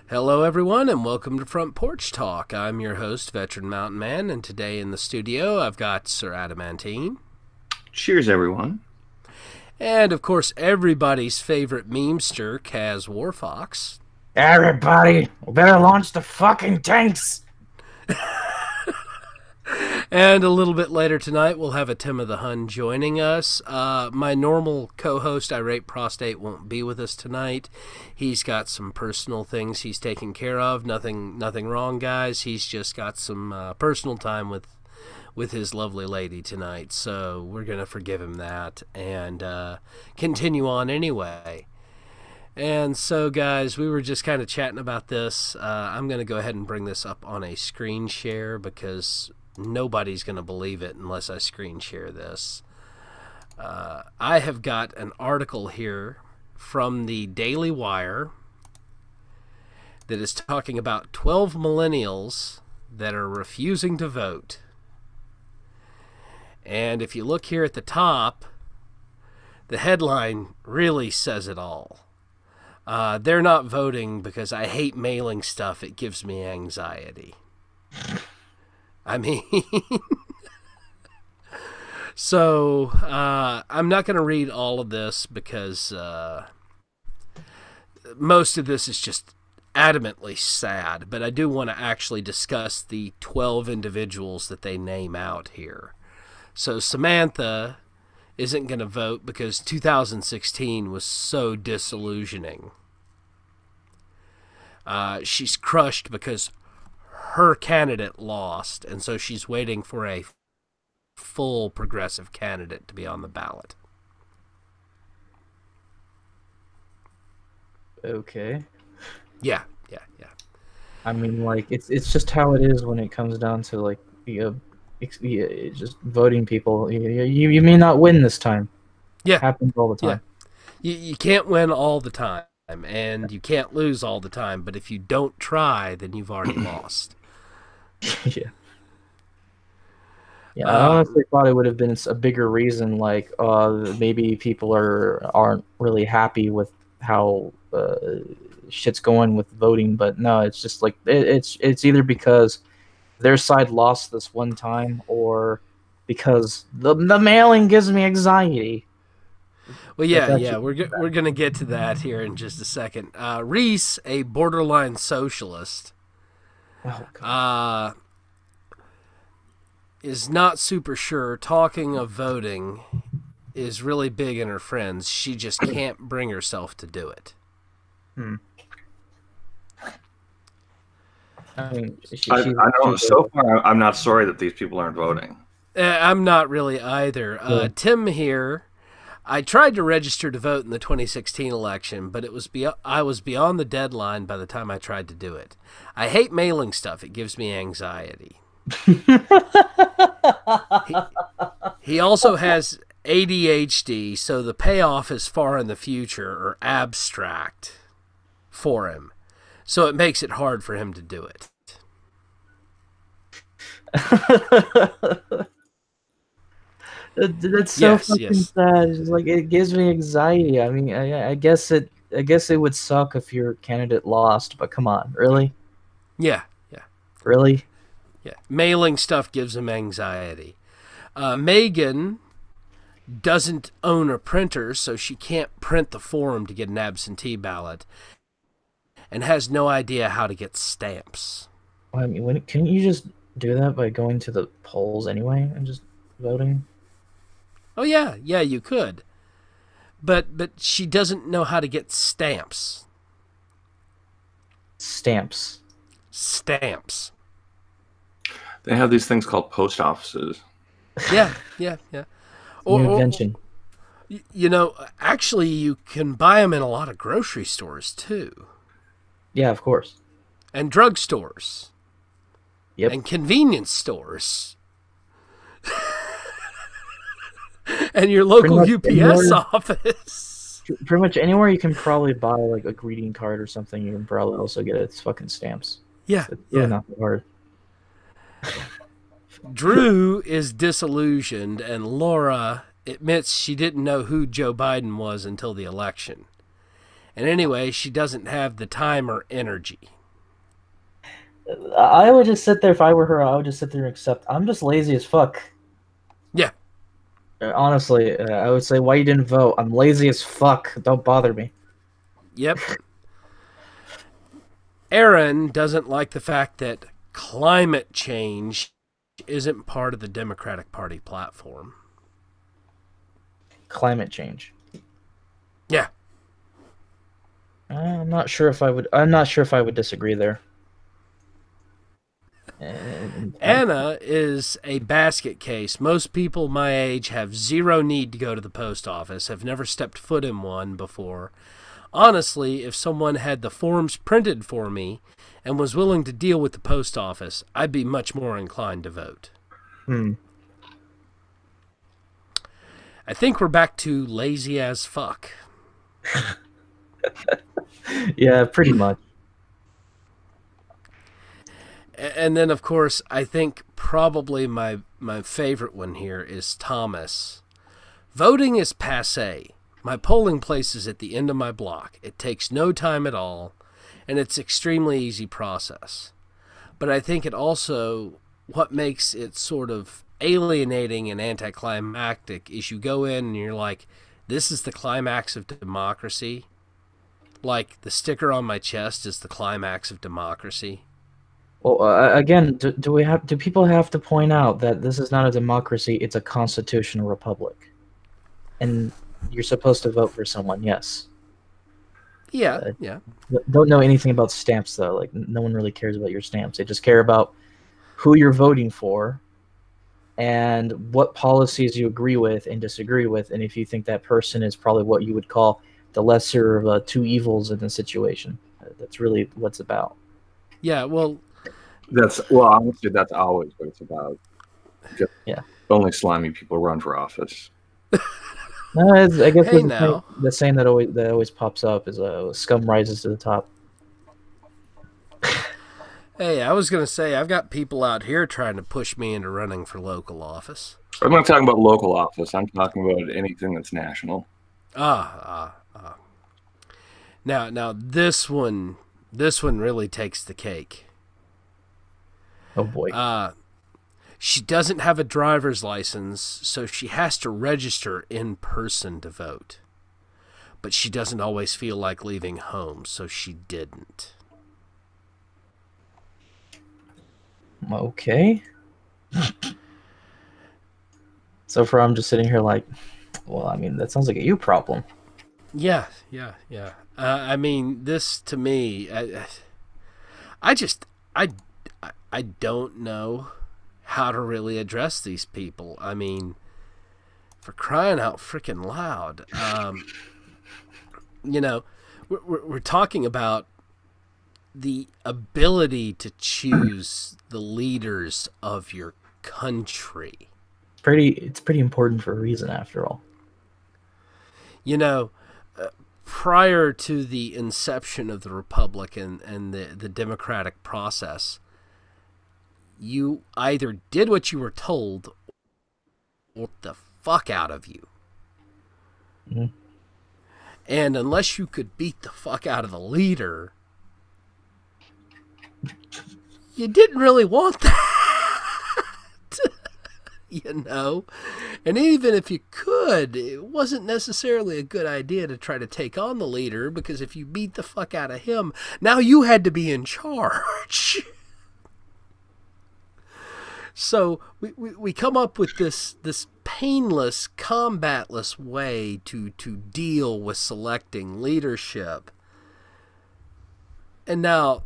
Hello, everyone, and welcome to Front Porch Talk. I'm your host, Veteran Mountain Man, and today in the studio I've got Sir Adamantine. Cheers, everyone. And, of course, everybody's favorite memester, Kaz Warfox. Everybody, we better launch the fucking tanks! And a little bit later tonight, we'll have a Tim of the Hun joining us. My normal co-host, Irate Prostate, won't be with us tonight. He's got some personal things he's taking care of. Nothing wrong, guys. He's just got some personal time with his lovely lady tonight, so we're going to forgive him that and continue on anyway. And so, guys, we were just kind of chatting about this. I'm going to go ahead and bring this up on a screen share because nobody's going to believe it unless I screen share this. I have got an article here from the Daily Wire that is talking about 12 millennials that are refusing to vote. And if you look here at the top, the headline really says it all. They're not voting because I hate mailing stuff. It gives me anxiety. I mean, so I'm not going to read all of this because most of this is just adamantly sad, but I do want to actually discuss the 12 individuals that they name out here. So Samantha isn't going to vote because 2016 was so disillusioning. She's crushed because her candidate lost, and so she's waiting for a full progressive candidate to be on the ballot. Okay. Yeah. I mean, like, it's just how it is when it comes down to, like, just voting people. You may not win this time. Yeah. It happens all the time. Yeah. You can't win all the time, and you can't lose all the time, but if you don't try, then you've already lost. Yeah. Yeah, I honestly thought it would have been a bigger reason, like maybe people aren't really happy with how shit's going with voting, but no, it's just like it's either because their side lost this one time or because the mailing gives me anxiety. Well, yeah, we're going to get to that here in just a second. Reese, a borderline socialist, is not super sure. Talking of voting is really big in her friends. She just can't bring herself to do it. I mean, I don't. So far, I'm not sorry that these people aren't voting. I'm not really either. Tim here. I tried to register to vote in the 2016 election, but I was beyond the deadline by the time I tried to do it. I hate mailing stuff. It gives me anxiety. He also has ADHD, so the payoff is far in the future or abstract for him. So it makes it hard for him to do it. That's so fucking sad. It's like, it gives me anxiety. I mean, I guess it would suck if your candidate lost, but come on, really? Yeah. Really? Yeah. Mailing stuff gives him anxiety. Megan doesn't own a printer, so she can't print the form to get an absentee ballot, and has no idea how to get stamps. Well, I mean, can't you just do that by going to the polls anyway and just voting? Oh, yeah, you could. But she doesn't know how to get stamps. Stamps. They have these things called post offices. Yeah. New invention. Actually, you can buy them in a lot of grocery stores, too. Yeah, of course. And drugstores. Yep. And convenience stores. And your local UPS office. Pretty much anywhere you can probably buy like a greeting card or something, you can probably also get its fucking stamps. Yeah. It's really not that hard. Drew is disillusioned, and Laura admits she didn't know who Joe Biden was until the election. And anyway, she doesn't have the time or energy. I would just sit there if I were her. I would just sit there and accept. I'm just lazy as fuck. Yeah. Honestly, I would say, why you didn't vote? I'm lazy as fuck. Don't bother me. Yep. Aaron doesn't like the fact that climate change isn't part of the Democratic Party platform. Climate change. Yeah. I'm not sure if I would. I'm not sure if I would disagree there. Anna is a basket case. Most people my age have zero need to go to the post office, have never stepped foot in one before. Honestly, if someone had the forms printed for me and was willing to deal with the post office, I'd be much more inclined to vote. I think we're back to lazy as fuck. Yeah, pretty much. And then, of course, I think probably my favorite one here is Thomas. Voting is passé. My polling place is at the end of my block. It takes no time at all, and it's extremely easy process. But I think it also, what makes it sort of alienating and anticlimactic is you go in and you're like, this is the climax of democracy. Like, the sticker on my chest is the climax of democracy. Well, again, do people have to point out that this is not a democracy? It's a constitutional republic, and you're supposed to vote for someone. Yes. Yeah, yeah. Don't know anything about stamps though. Like no one really cares about your stamps. They just care about who you're voting for, and what policies you agree with and disagree with, and if you think that person is probably what you would call the lesser of two evils in the situation. That's really what it's about. Yeah, well, honestly, that's always what it's about. Just yeah. Only slimy people run for office. No, I guess hey now. the saying that always pops up is scum rises to the top. Hey, I was going to say, I've got people out here trying to push me into running for local office. I'm not talking about local office. I'm talking about anything that's national. Now this one really takes the cake. Oh boy. She doesn't have a driver's license, so she has to register in person to vote. But she doesn't always feel like leaving home, so she didn't. Okay. So far, I'm just sitting here like, well, I mean, that sounds like a you problem. Yeah. I mean, this to me, I don't know how to really address these people. I mean, for crying out freaking loud. We're talking about the ability to choose the leaders of your country. It's pretty important for a reason, after all. Prior to the inception of the Republic and the democratic process, you either did what you were told or the fuck out of you. Mm-hmm. And unless you could beat the fuck out of the leader, you didn't really want that. And even if you could, it wasn't necessarily a good idea to try to take on the leader, because if you beat the fuck out of him, now you had to be in charge. So we come up with this painless, combatless way to deal with selecting leadership. And now,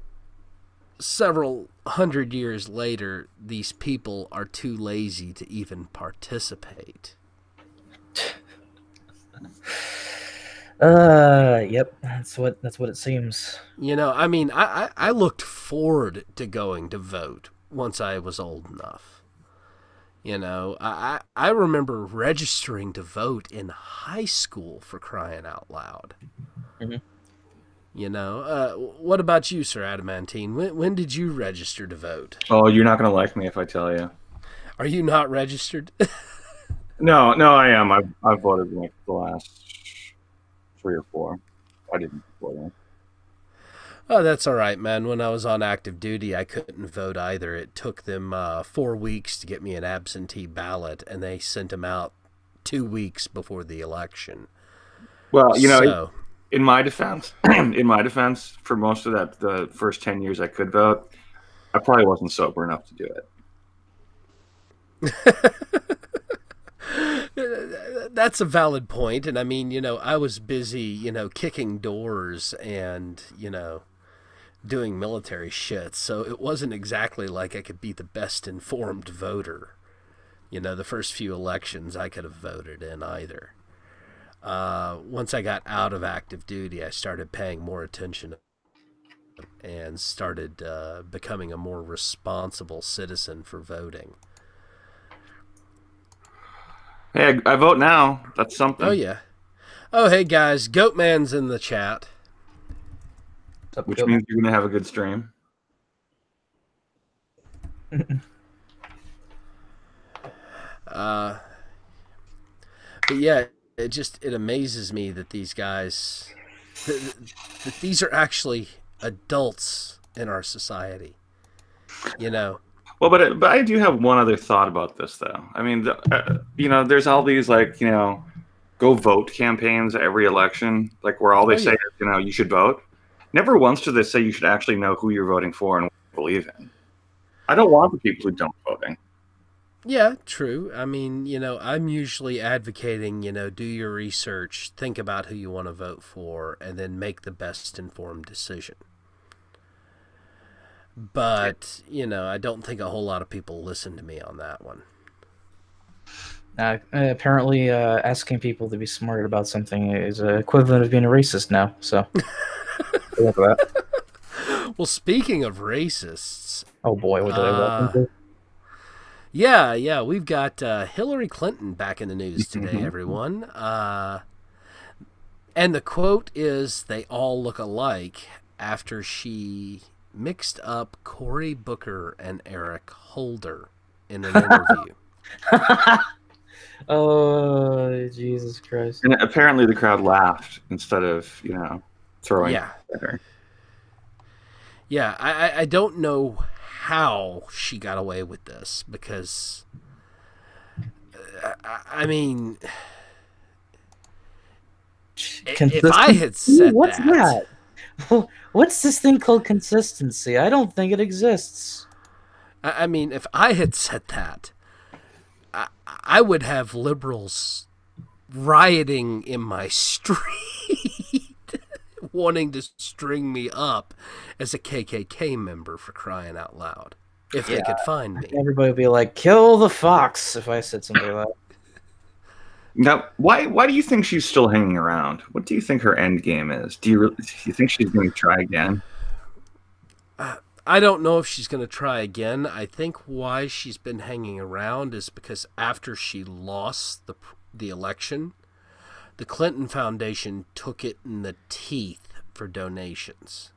several hundred years later, these people are too lazy to even participate. Yep, that's what it seems. I mean, I looked forward to going to vote once I was old enough. I remember registering to vote in high school, for crying out loud. Mm-hmm. What about you, Sir Adamantine? When did you register to vote? Oh, you're not going to like me if I tell you. Are you not registered? No, I am. I've voted the last 3 or 4. I didn't vote. Oh, that's all right, man. When I was on active duty, I couldn't vote either. It took them 4 weeks to get me an absentee ballot, and they sent them out 2 weeks before the election. Well, So, in my defense, for most of the first 10 years I could vote, I probably wasn't sober enough to do it. that's a valid point. And I mean, I was busy, kicking doors and, doing military shit. So it wasn't exactly like I could be the best informed voter. The first few elections I could have voted in either. Once I got out of active duty, I started paying more attention and started becoming a more responsible citizen for voting. Hey, I vote now. That's something. Oh, yeah. Oh, hey, guys. Goatman's in the chat. Which means you're going to have a good stream. But yeah, it amazes me that these guys, that these are actually adults in our society. Well, but I do have one other thought about this, though. I mean, there's all these go vote campaigns every election, where all they say is, you should vote. Never once do they say you should actually know who you're voting for and what you believe in. I don't want the people who don't voting. Yeah, true. I mean, I'm usually advocating, do your research, think about who you want to vote for, and then make the best informed decision. But, I don't think a whole lot of people listen to me on that one. Apparently, asking people to be smart about something is equivalent of being a racist now, so... Look at that. Well, speaking of racists... Oh boy, what did I welcome to? Yeah, we've got Hillary Clinton back in the news today, everyone. And the quote is, "They all look alike," after she mixed up Cory Booker and Eric Holder in an interview. Oh, Jesus Christ. And apparently the crowd laughed instead of, throwing at her. Yeah, I don't know how she got away with this, because I mean, if I had said what's that? What's this thing called consistency? I don't think it exists. I mean, if I had said that, I would have liberals rioting in my street wanting to string me up as a KKK member, for crying out loud, if they could find me. Everybody would be like, "Kill the fox," if I said something like that. Now, why do you think she's still hanging around? What do you think her end game is? Do you think she's going to try again? I don't know if she's going to try again. I think why she's been hanging around is because after she lost the election, the Clinton Foundation took it in the teeth for donations.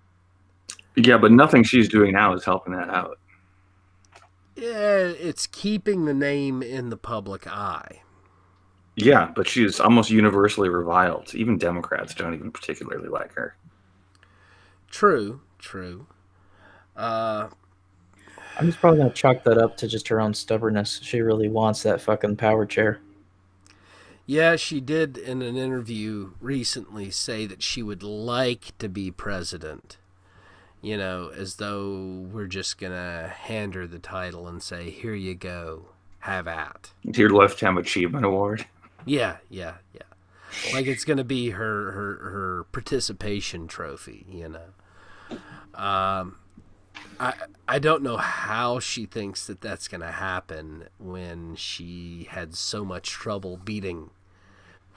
Yeah, but nothing she's doing now is helping that out. Yeah, it's keeping the name in the public eye. Yeah, but she's almost universally reviled. Even Democrats don't even particularly like her. True. I'm just probably going to chalk that up to just her own stubbornness. She really wants that fucking power chair. Yeah, she did in an interview recently say that she would like to be president. As though we're just going to hand her the title and say, "Here you go, have at." Your Lifetime Achievement Award. Yeah. Like it's going to be her participation trophy, I don't know how she thinks that that's going to happen when she had so much trouble beating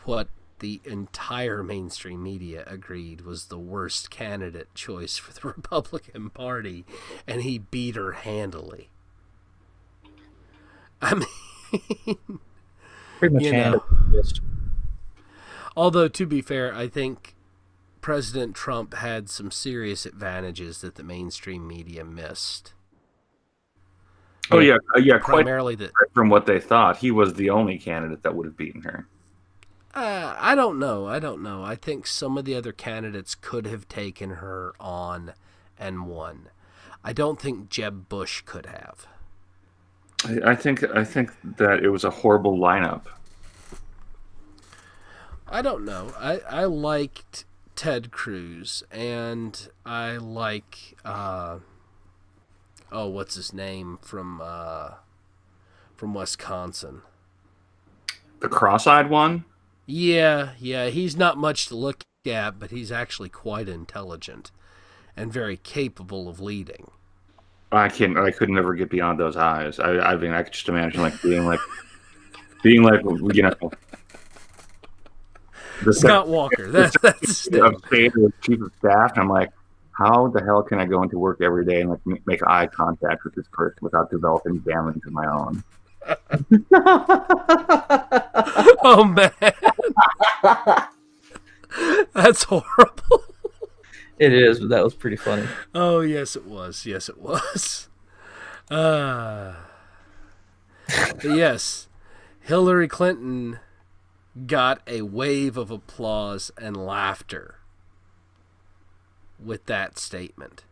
what the entire mainstream media agreed was the worst candidate choice for the Republican Party, and he beat her handily. I mean, pretty much handily. Although, to be fair, I think President Trump had some serious advantages that the mainstream media missed. Oh, yeah, primarily quite from what they thought, he was the only candidate that would have beaten her. I don't know. I think some of the other candidates could have taken her on and won. I don't think Jeb Bush could have. I think that it was a horrible lineup. I don't know. I liked Ted Cruz, and I like what's his name from Wisconsin? The cross-eyed one? Yeah, he's not much to look at, but he's actually quite intelligent and very capable of leading. I could never get beyond those eyes. I mean, I could just imagine being like, you know, Scott Walker. That's the chief of staff. And I'm like, how the hell can I go into work every day and make eye contact with this person without developing damage of my own? Oh man, that's horrible. It is, but that was pretty funny. Oh yes, it was. Yes, it was. Yes, Hillary Clinton got a wave of applause and laughter with that statement.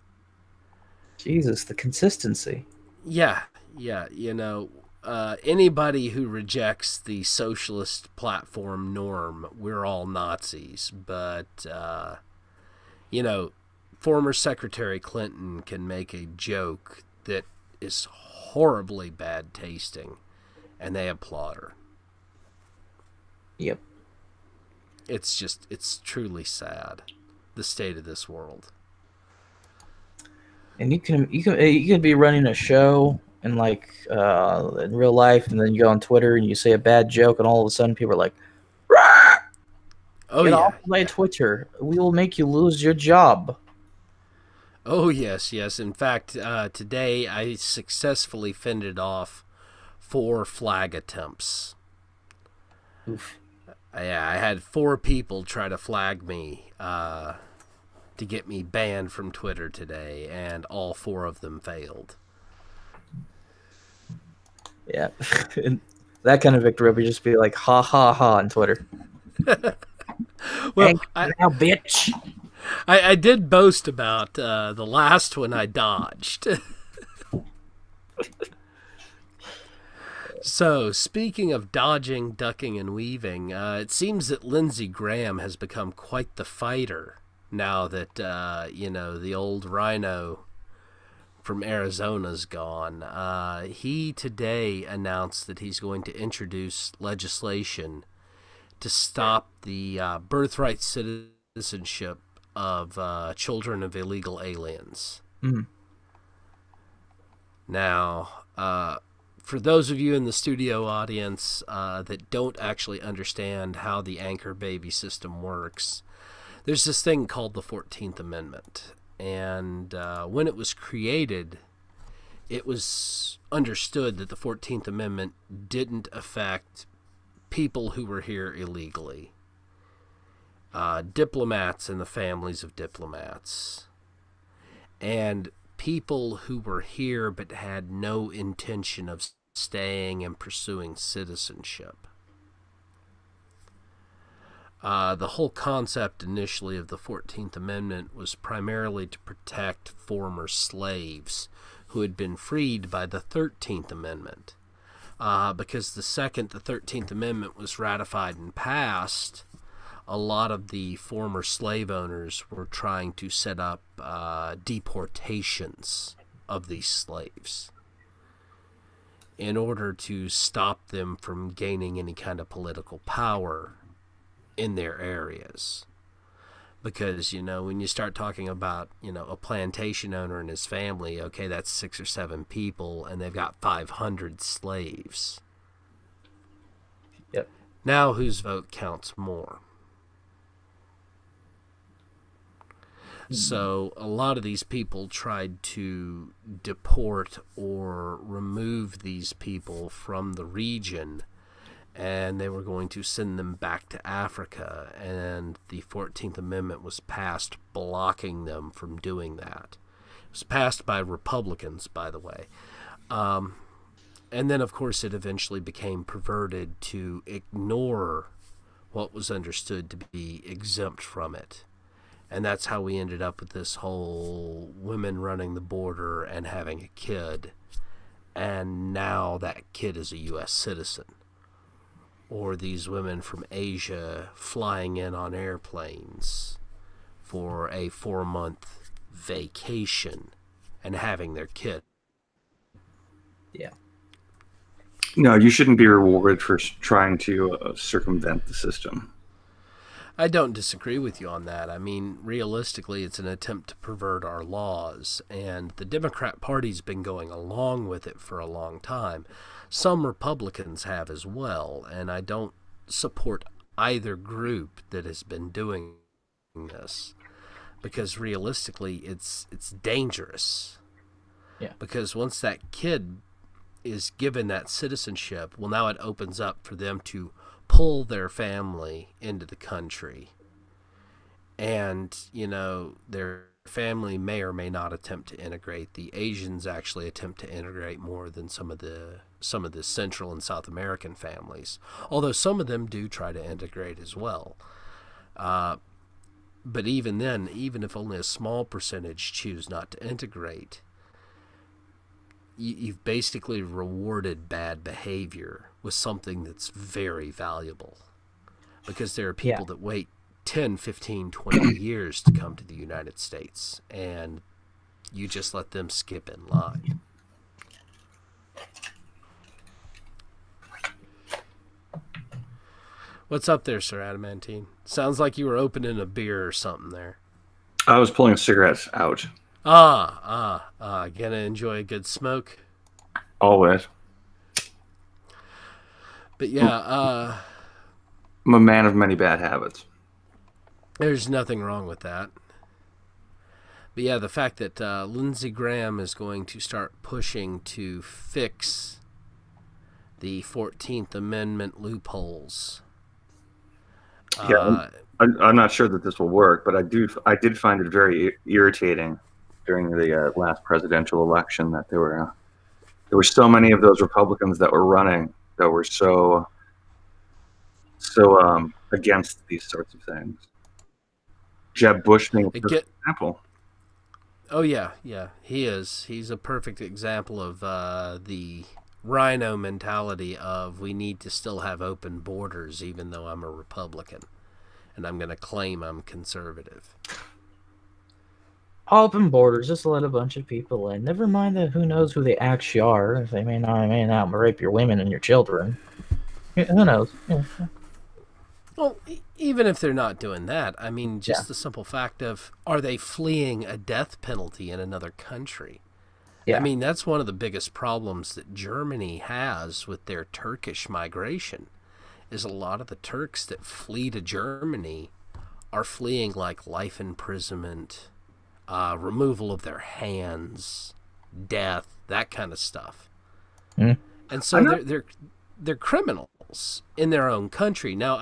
Jesus, the consistency. Yeah, you know, anybody who rejects the socialist platform norm, we're all Nazis. But, you know, former Secretary Clinton can make a joke that is horribly bad tasting, and they applaud her. Yep. It's truly sad, the state of this world. And you can be running a show in in real life, and then you go on Twitter and you say a bad joke, and all of a sudden people are like, "Rah! Get off my Twitter. We will make you lose your job." Oh yes. In fact, today I successfully fended off 4 flag attempts. Oof. Yeah, I had 4 people try to flag me to get me banned from Twitter today, and all 4 of them failed. Yeah. That kind of victory would just be like, ha ha ha on Twitter. Well, now, bitch. I did boast about the last one I dodged. So, speaking of dodging, ducking, and weaving, it seems that Lindsey Graham has become quite the fighter now that, the old rhino from Arizona's gone. He today announced that he's going to introduce legislation to stop the birthright citizenship of children of illegal aliens. Mm. Now, for those of you in the studio audience that don't actually understand how the anchor baby system works, there's this thing called the 14th Amendment. And when it was created, it was understood that the 14th Amendment didn't affect people who were here illegally. Diplomats and the families of diplomats. And people who were here but had no intention of staying and pursuing citizenship. The whole concept initially of the 14th Amendment was primarily to protect former slaves who had been freed by the 13th Amendment. Because the 13th Amendment was ratified and passed, a lot of the former slave owners were trying to set up deportations of these slaves in order to stop them from gaining any kind of political power in their areas. Because, when you start talking about, a plantation owner and his family, okay, that's 6 or 7 people, and they've got 500 slaves. Yep. Now whose vote counts more? So a lot of these people tried to deport or remove these people from the region, and they were going to send them back to Africa, and the 14th Amendment was passed blocking them from doing that. It was passed by Republicans, by the way. And then, of course, it eventually became perverted to ignore what was understood to be exempt from it. And that's how we ended up with this whole women running the border and having a kid. And now that kid is a U.S. citizen. Or these women from Asia flying in on airplanes for a 4-month vacation and having their kid. Yeah. No, you shouldn't be rewarded for trying to circumvent the system. I don't disagree with you on that. I mean, realistically, it's an attempt to pervert our laws, and the Democrat Party's been going along with it for a long time. Some Republicans have as well, and I don't support either group that has been doing this, because realistically, it's dangerous. Yeah. Because once that kid is given that citizenship, well, now it opens up for them to pull their family into the country, and their family may or may not attempt to integrate. The Asians actually attempt to integrate more than some of the Central and South American families, although some of them do try to integrate as well. But even then, even if only a small percentage choose not to integrate, you've basically rewarded bad behavior with something that's very valuable, because there are people that wait 10, 15, 20 years to come to the United States, and you just let them skip in line. What's up there, Sir Adamantine? Sounds like you were opening a beer or something there. I was pulling cigarettes out. Gonna enjoy a good smoke? Always. But yeah, I'm a man of many bad habits. There's nothing wrong with that. But yeah, the fact that Lindsey Graham is going to start pushing to fix the 14th Amendment loopholes. Yeah, I'm not sure that this will work, but I did find it very irritating during the last presidential election that there were so many of those Republicans that were running that were so against these sorts of things. Jeb Bush being a perfect example. Oh yeah, he is. He's a perfect example of the rhino mentality of we need to still have open borders even though I'm a Republican, and I'm going to claim I'm conservative. Open borders, just let a bunch of people in. Never mind that who knows who they actually are. They may not rape your women and your children. Who knows? Yeah. Well, even if they're not doing that, I mean, just the simple fact of, are they fleeing a death penalty in another country? Yeah. I mean, that's one of the biggest problems that Germany has with their Turkish migration, is a lot of the Turks that flee to Germany are fleeing like life imprisonment, removal of their hands, death, that kind of stuff. Mm. And so they're criminals in their own country. Now,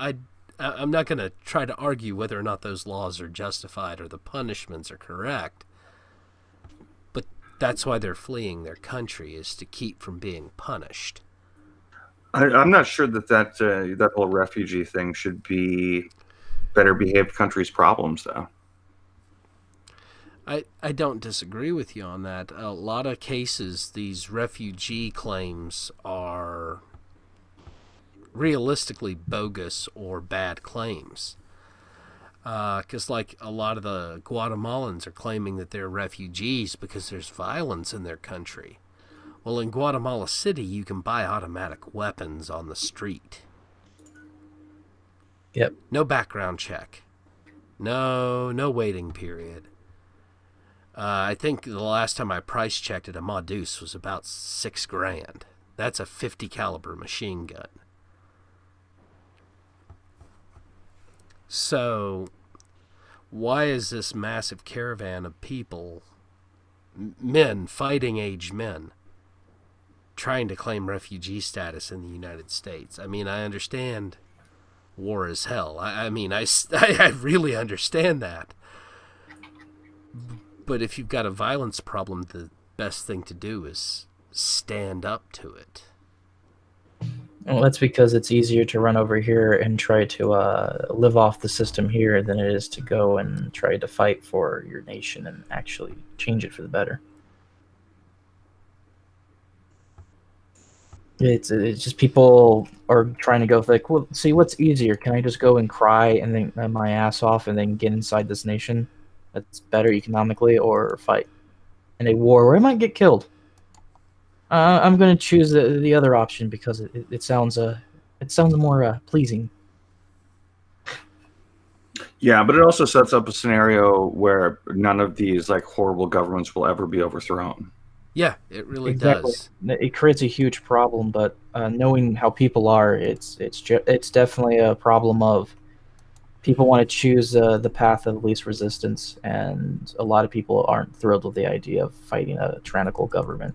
I'm not going to try to argue whether or not those laws are justified or the punishments are correct, but that's why they're fleeing their country, is to keep from being punished. I'm not sure that whole refugee thing should be better behaved countries' problems, though. I don't disagree with you on that. A lot of cases, these refugee claims are realistically bogus or bad claims. Because like a lot of the Guatemalans are claiming that they're refugees because there's violence in their country. Well, in Guatemala City, you can buy automatic weapons on the street. Yep. No background check. No waiting period. I think the last time I price checked it, a Modus was about $6,000. That's a 50 caliber machine gun. So, why is this massive caravan of people, men, fighting age men, trying to claim refugee status in the United States? I mean, I understand war is hell. I mean, I really understand that. But if you've got a violence problem, the best thing to do is stand up to it. Well, that's because it's easier to run over here and try to live off the system here than it is to go and try to fight for your nation and actually change it for the better. It's just people are trying to go like, well, see, what's easier? Can I just go and cry and then my ass off and then get inside this nation that's better economically, or fight in a war where I might get killed? I'm going to choose the other option because it sounds more pleasing. Yeah, but it also sets up a scenario where none of these like horrible governments will ever be overthrown. Yeah, it really does. It creates a huge problem, but knowing how people are, it's definitely a problem of people want to choose the path of least resistance, and a lot of people aren't thrilled with the idea of fighting a tyrannical government.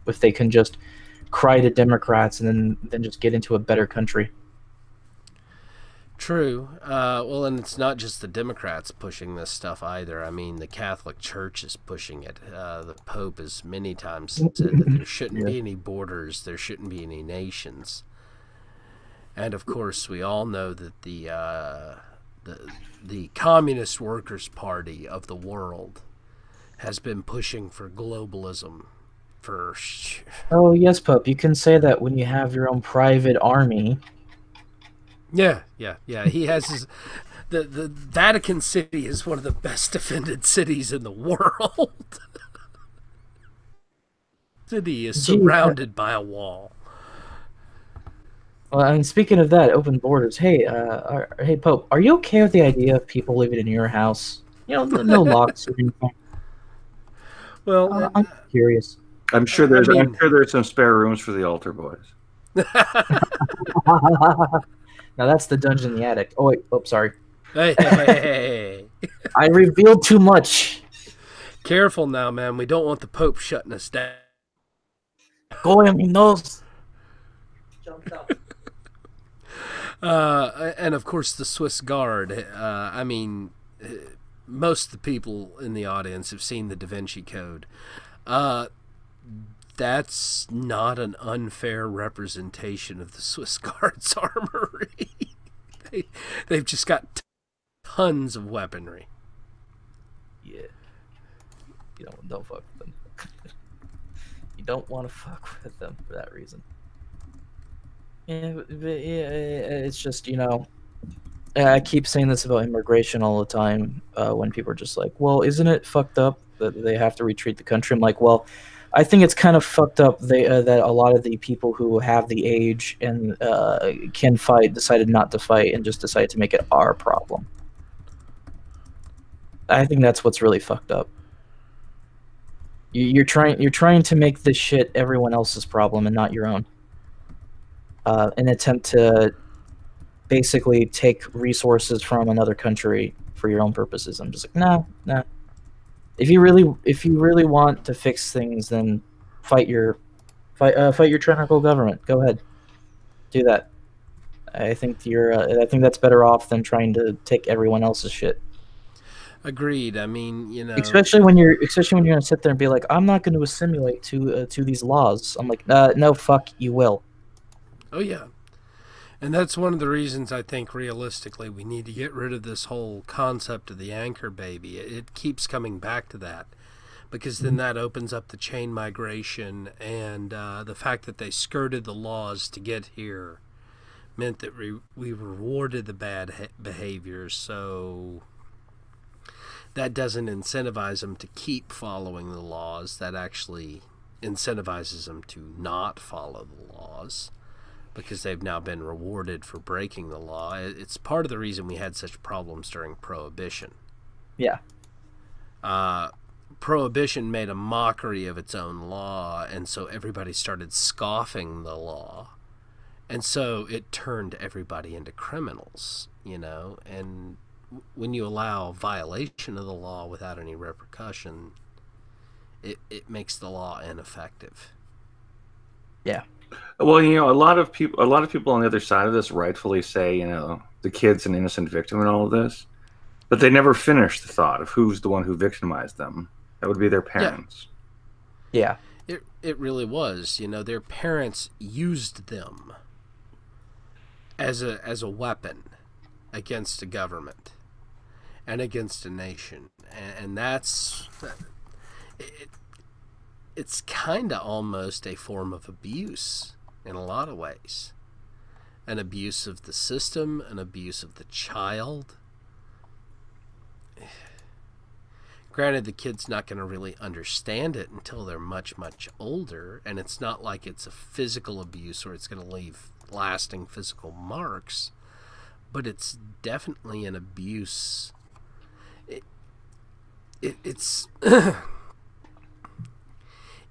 If they can just cry to Democrats and then just get into a better country. True. Well, and it's not just the Democrats pushing this stuff either. I mean, the Catholic Church is pushing it. The Pope has many times said that there shouldn't be any borders, there shouldn't be any nations. And of course, we all know that the Communist Workers' Party of the world has been pushing for globalism for... Oh, yes, Pope. You can say that when you have your own private army. Yeah. He has his... The Vatican City is one of the best defended cities in the world. City is surrounded by a wall. Well, and speaking of that, open borders. Hey, hey, Pope, are you okay with the idea of people living in your house? You know, no locks or anything. Well, I'm curious. I'm sure there's some spare rooms for the altar boys. Now that's the dungeon in the attic. Oh wait, sorry. Hey. I revealed too much. Careful now, man. We don't want the Pope shutting us down. Go in, he knows. Jumped up. And of course the Swiss Guard. I mean, most of the people in the audience have seen the Da Vinci Code. That's not an unfair representation of the Swiss Guard's armory. They've just got tons of weaponry. Yeah. You don't fuck with them. You don't want to fuck with them for that reason. Yeah, it's just, I keep saying this about immigration all the time when people are just like, well, isn't it fucked up that they have to retreat the country? I'm like, well, I think it's kind of fucked up that a lot of the people who have the age and can fight decided not to fight and just decided to make it our problem. I think that's what's really fucked up. You're trying to make this shit everyone else's problem and not your own. An attempt to basically take resources from another country for your own purposes. I'm just like, nah. If you really want to fix things, then fight your tyrannical government. Go ahead, do that. I think that's better off than trying to take everyone else's shit. Agreed. I mean, especially when you're gonna sit there and be like, I'm not going to assimilate to these laws. I'm like, no, fuck, you will. Oh yeah. And that's one of the reasons I think realistically we need to get rid of this whole concept of the anchor baby. It keeps coming back to that because then that opens up the chain migration, and the fact that they skirted the laws to get here meant that we rewarded the bad behaviors, so that doesn't incentivize them to keep following the laws. That actually incentivizes them to not follow the laws, because they've now been rewarded for breaking the law. It's part of the reason we had such problems during Prohibition. Yeah. Prohibition made a mockery of its own law, and so everybody started scoffing the law. And so it turned everybody into criminals, and when you allow violation of the law without any repercussion, it makes the law ineffective. Yeah. Well, a lot of people on the other side of this rightfully say, the kid's an innocent victim in all of this, but they never finish the thought of who's the one who victimized them. That would be their parents. Yeah. It really was. Their parents used them. as a weapon against a government and against a nation, and it's kind of almost a form of abuse in a lot of ways. An abuse of the system, an abuse of the child. Granted, the kid's not going to really understand it until they're much, much older, and it's not like it's a physical abuse or it's going to leave lasting physical marks, but it's definitely an abuse. It's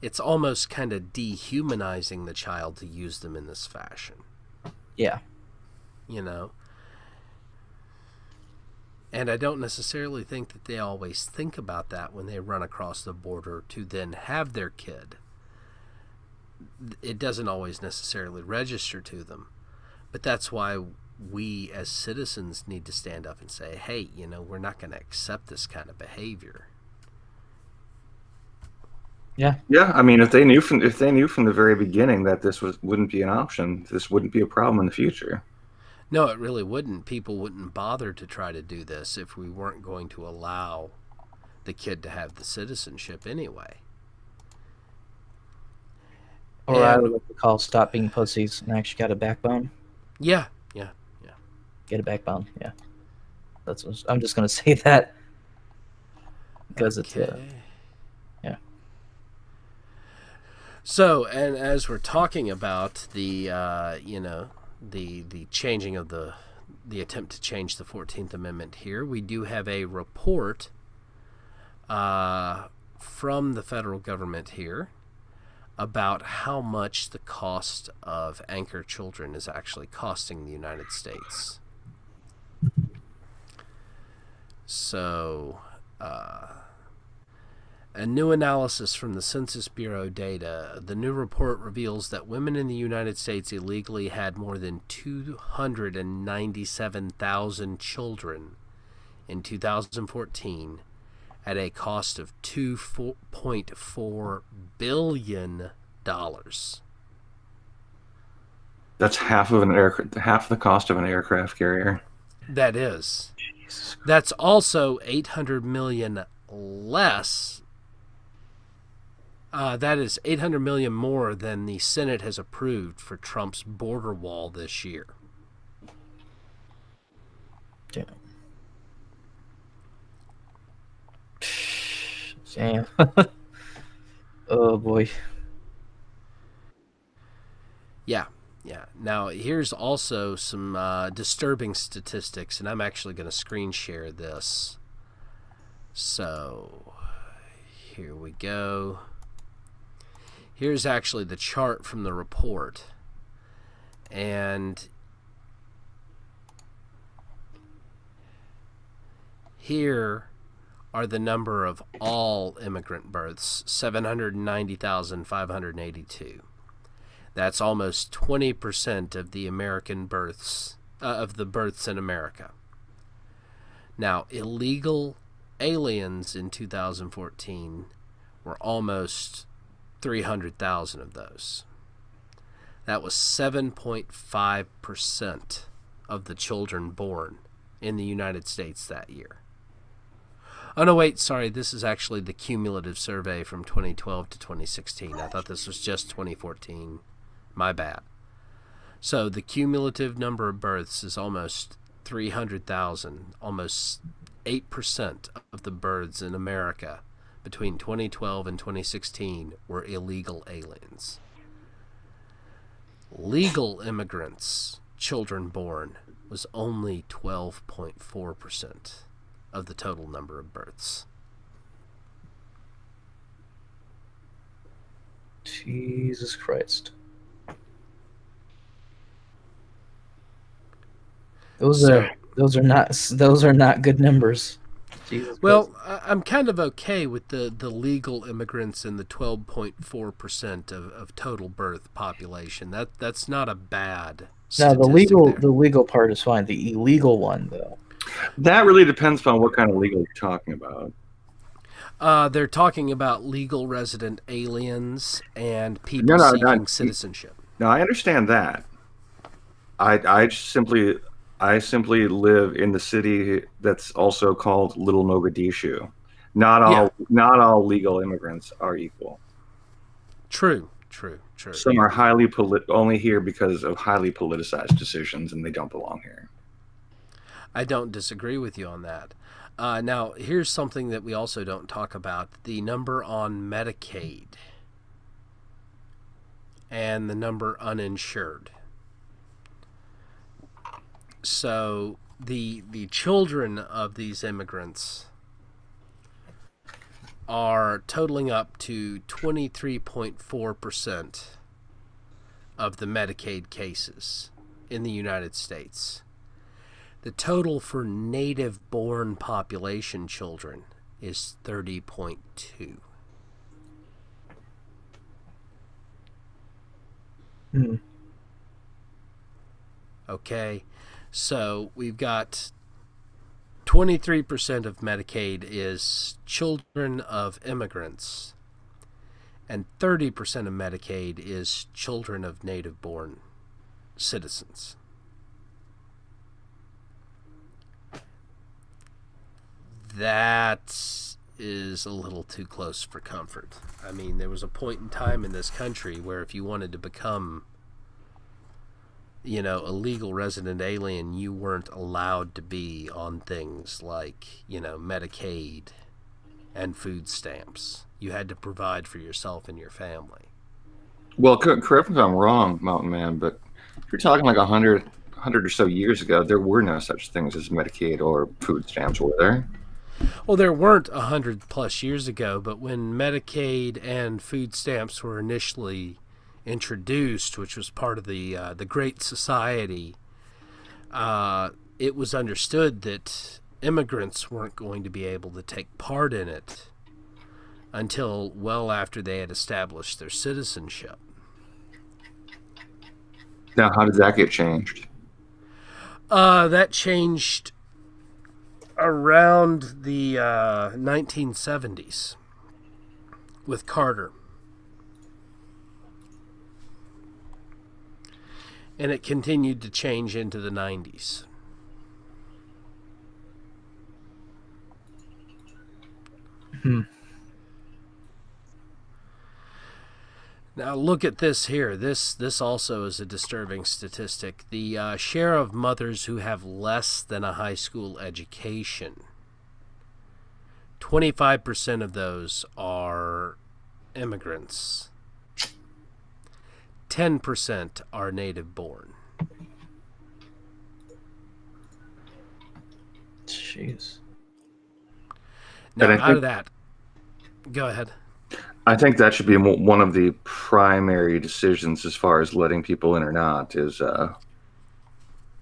it's almost kind of dehumanizing the child to use them in this fashion. Yeah. You know? And I don't necessarily think that they always think about that when they run across the border to then have their kid. It doesn't always necessarily register to them. But that's why we as citizens need to stand up and say, hey, we're not going to accept this kind of behavior. Yeah. Yeah, I mean, if they knew from the very beginning that this wouldn't be an option, this wouldn't be a problem in the future. No, it really wouldn't. People wouldn't bother to try to do this if we weren't going to allow the kid to have the citizenship anyway. Or I would like to call stop being pussies and actually got a backbone. Yeah. Get a backbone, yeah. I'm just going to say that because it's yeah. So, and as we're talking about the the changing of the attempt to change the 14th Amendment here, we do have a report from the federal government here about how much the cost of anchor children is actually costing the United States. So, a new analysis from the Census Bureau data, the new report reveals that women in the United States illegally had more than 297,000 children in 2014 at a cost of $2.4 billion. That's half the cost of an aircraft carrier. That is. That's also $800 million less. That is $800 million more than the Senate has approved for Trump's border wall this year. Damn. Oh boy. Yeah. Now, here's also some disturbing statistics, and I'm actually going to screen share this. So, here we go. Here's actually the chart from the report. And here are the number of all immigrant births, 790,582. That's almost 20% of the American births, of the births in America. Now, illegal aliens in 2014 were almost 300,000 of those. That was 7.5% of the children born in the United States that year. Oh, no, wait, sorry. This is actually the cumulative survey from 2012 to 2016. I thought this was just 2014. My bad. So the cumulative number of births is almost 300,000, almost 8% of the births in America between 2012 and 2016 were illegal aliens. Legal immigrants, children born, was only 12.4% of the total number of births. Jesus Christ. Those are not good numbers. Jesus well, I'm kind of okay with the legal immigrants and the 12.4% of total birth population. That's not a bad statistic. No, the legal part is fine. The illegal one, though. That really depends on what kind of legal you're talking about. They're talking about legal resident aliens and people seeking citizenship. No, I understand that. I simply live in the city that's also called Little Mogadishu. Not all legal immigrants are equal. True. Some are only here because of highly politicized decisions, and they don't belong here. I don't disagree with you on that. Now, here's something that we also don't talk about: the number on Medicaid and the number uninsured. So the children of these immigrants are totaling up to 23.4% of the Medicaid cases in the United States. The total for native-born population children is 30.2. Okay, so we've got 23% of Medicaid is children of immigrants, and 30% of Medicaid is children of native-born citizens. That is a little too close for comfort. I mean, there was a point in time in this country where if you wanted to become, a legal resident alien, you weren't allowed to be on things like, Medicaid and food stamps. You had to provide for yourself and your family. Well, correct me if I'm wrong, Mountain Man, but if you're talking like 100 or so years ago, there were no such things as Medicaid or food stamps, were there? Well, there weren't 100+ years ago, but when Medicaid and food stamps were initially introduced, which was part of the Great Society, it was understood that immigrants weren't going to be able to take part in it until well after they had established their citizenship. Now, how did that get changed? That changed around the 1970s with Carter. And it continued to change into the 90s. Now look at this here. This also is a disturbing statistic. The share of mothers who have less than a high school education, 25% of those are immigrants. 10% are native born. Jeez. Now, out of that, go ahead. I think that should be one of the primary decisions as far as letting people in or not, is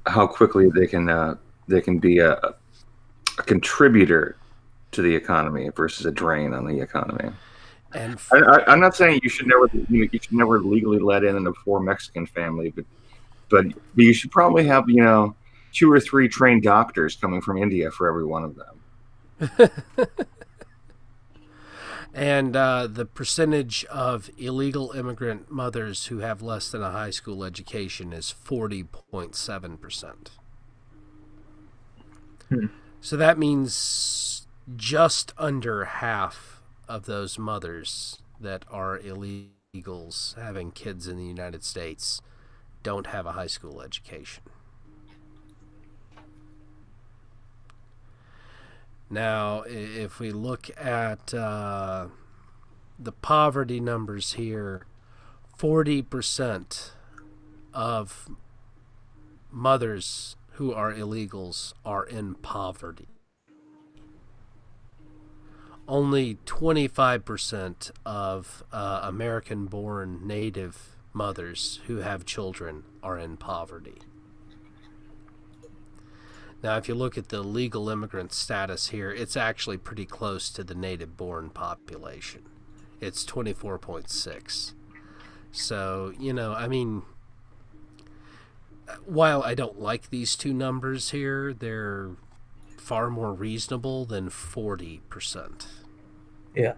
how quickly they can be a contributor to the economy versus a drain on the economy. And I'm not saying you should never legally let in a poor Mexican family, but you should probably have 2 or 3 trained doctors coming from India for every one of them. And the percentage of illegal immigrant mothers who have less than a high school education is 40.7%. So that means just under half of those mothers that are illegals having kids in the United States don't have a high school education. Now, if we look at the poverty numbers here, 40% of mothers who are illegals are in poverty. Only 25% of American-born native mothers who have children are in poverty. Now, if you look at the legal immigrant status here, it's actually pretty close to the native-born population. It's 24.6. So, I mean, while I don't like these two numbers here, they're far more reasonable than 40%. Yeah.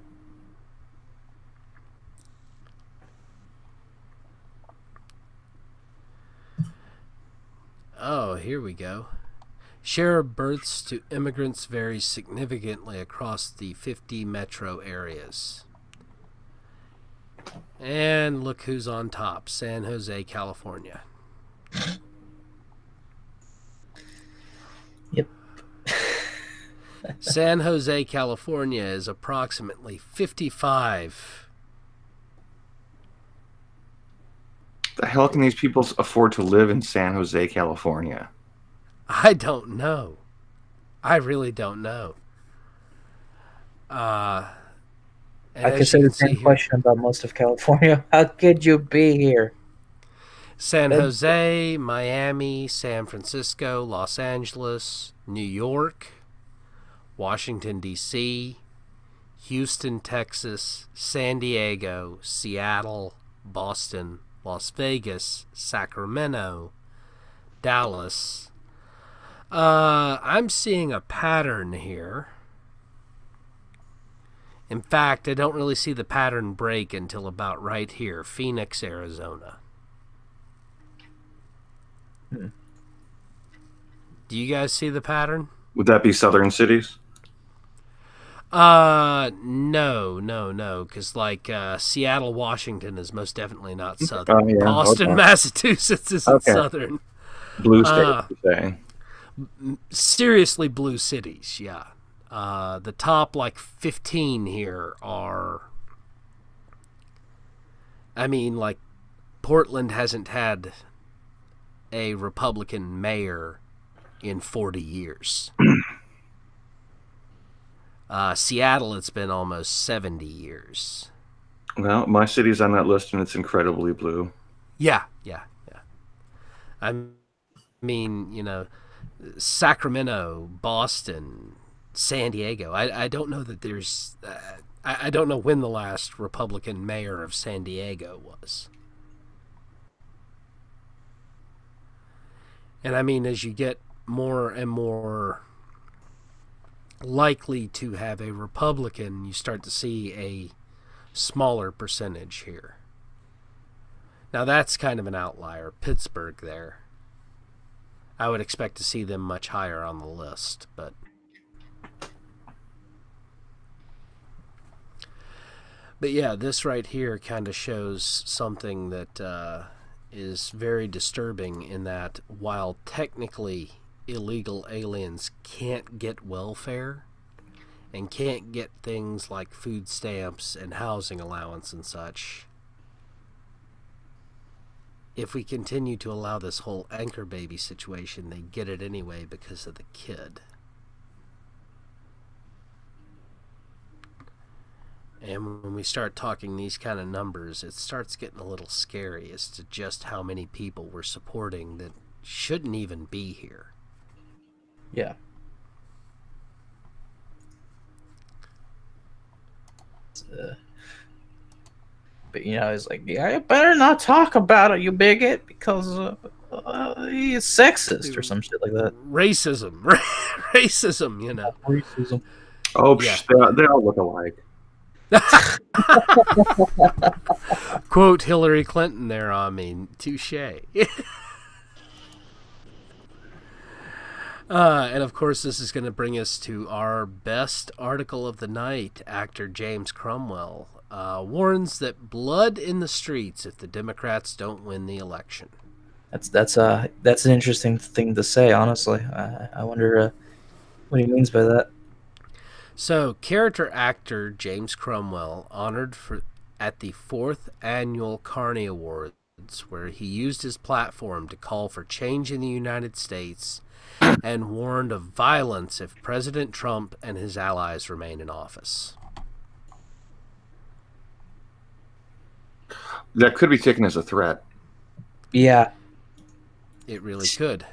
Oh, here we go. Share of births to immigrants varies significantly across the 50 metro areas. And look who's on top. San Jose, California. Yep. San Jose, California is approximately 55. The hell can these people afford to live in San Jose, California? I don't know. I really don't know. I could say the same question about most of California. How could you be here? San Jose, Miami, San Francisco, Los Angeles, New York, Washington, D.C., Houston, Texas, San Diego, Seattle, Boston, Las Vegas, Sacramento, Dallas. I'm seeing a pattern here. In fact, I don't really see the pattern break until about right here, Phoenix, Arizona. Do you guys see the pattern? Would that be southern cities? No, because Seattle, Washington is most definitely not southern. Oh, yeah. Boston, Massachusetts isn't southern. Blue states, you're saying? Seriously, blue cities, yeah. The top 15 here are, Portland hasn't had a Republican mayor in 40 years. Seattle, it's been almost 70 years. Well, my city's on that list, and it's incredibly blue. Yeah. Sacramento, Boston, San Diego. I don't know that there's... I don't know when the last Republican mayor of San Diego was. And as you get more and more likely to have a Republican, you start to see a smaller percentage here. Now that's kind of an outlier. Pittsburgh there. I would expect to see them much higher on the list, but yeah, this right here kind of shows something that is very disturbing, in that while technically illegal aliens can't get welfare and can't get things like food stamps and housing allowance and such, if we continue to allow this whole anchor baby situation, they get it anyway because of the kid. And when we start talking these kind of numbers, it starts getting a little scary as to just how many people we're supporting that shouldn't even be here. Yeah. But it's like, yeah, you better not talk about it, you bigot, because he's sexist or some shit like that. Racism, racism. Racism. Oh, yeah. They all look alike. Quote Hillary Clinton there on me. Touche. And of course, this is going to bring us to our best article of the night. Actor James Cromwell warns that blood in the streets if the Democrats don't win the election. That's an interesting thing to say, honestly. I wonder what he means by that. So, character actor James Cromwell, honored at the 4th Annual Carney Awards, where he used his platform to call for change in the United States and warned of violence if President Trump and his allies remain in office. That could be taken as a threat. Yeah. It really could.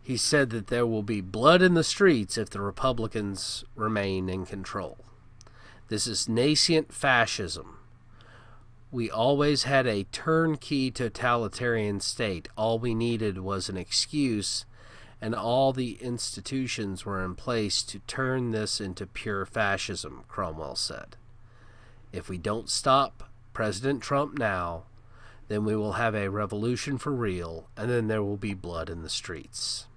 He said that there will be blood in the streets if the Republicans remain in control. This is nascent fascism. We always had a turnkey totalitarian state. All we needed was an excuse, and all the institutions were in place to turn this into pure fascism, Cromwell said. If we don't stop President Trump now, then we will have a revolution for real, and then there will be blood in the streets.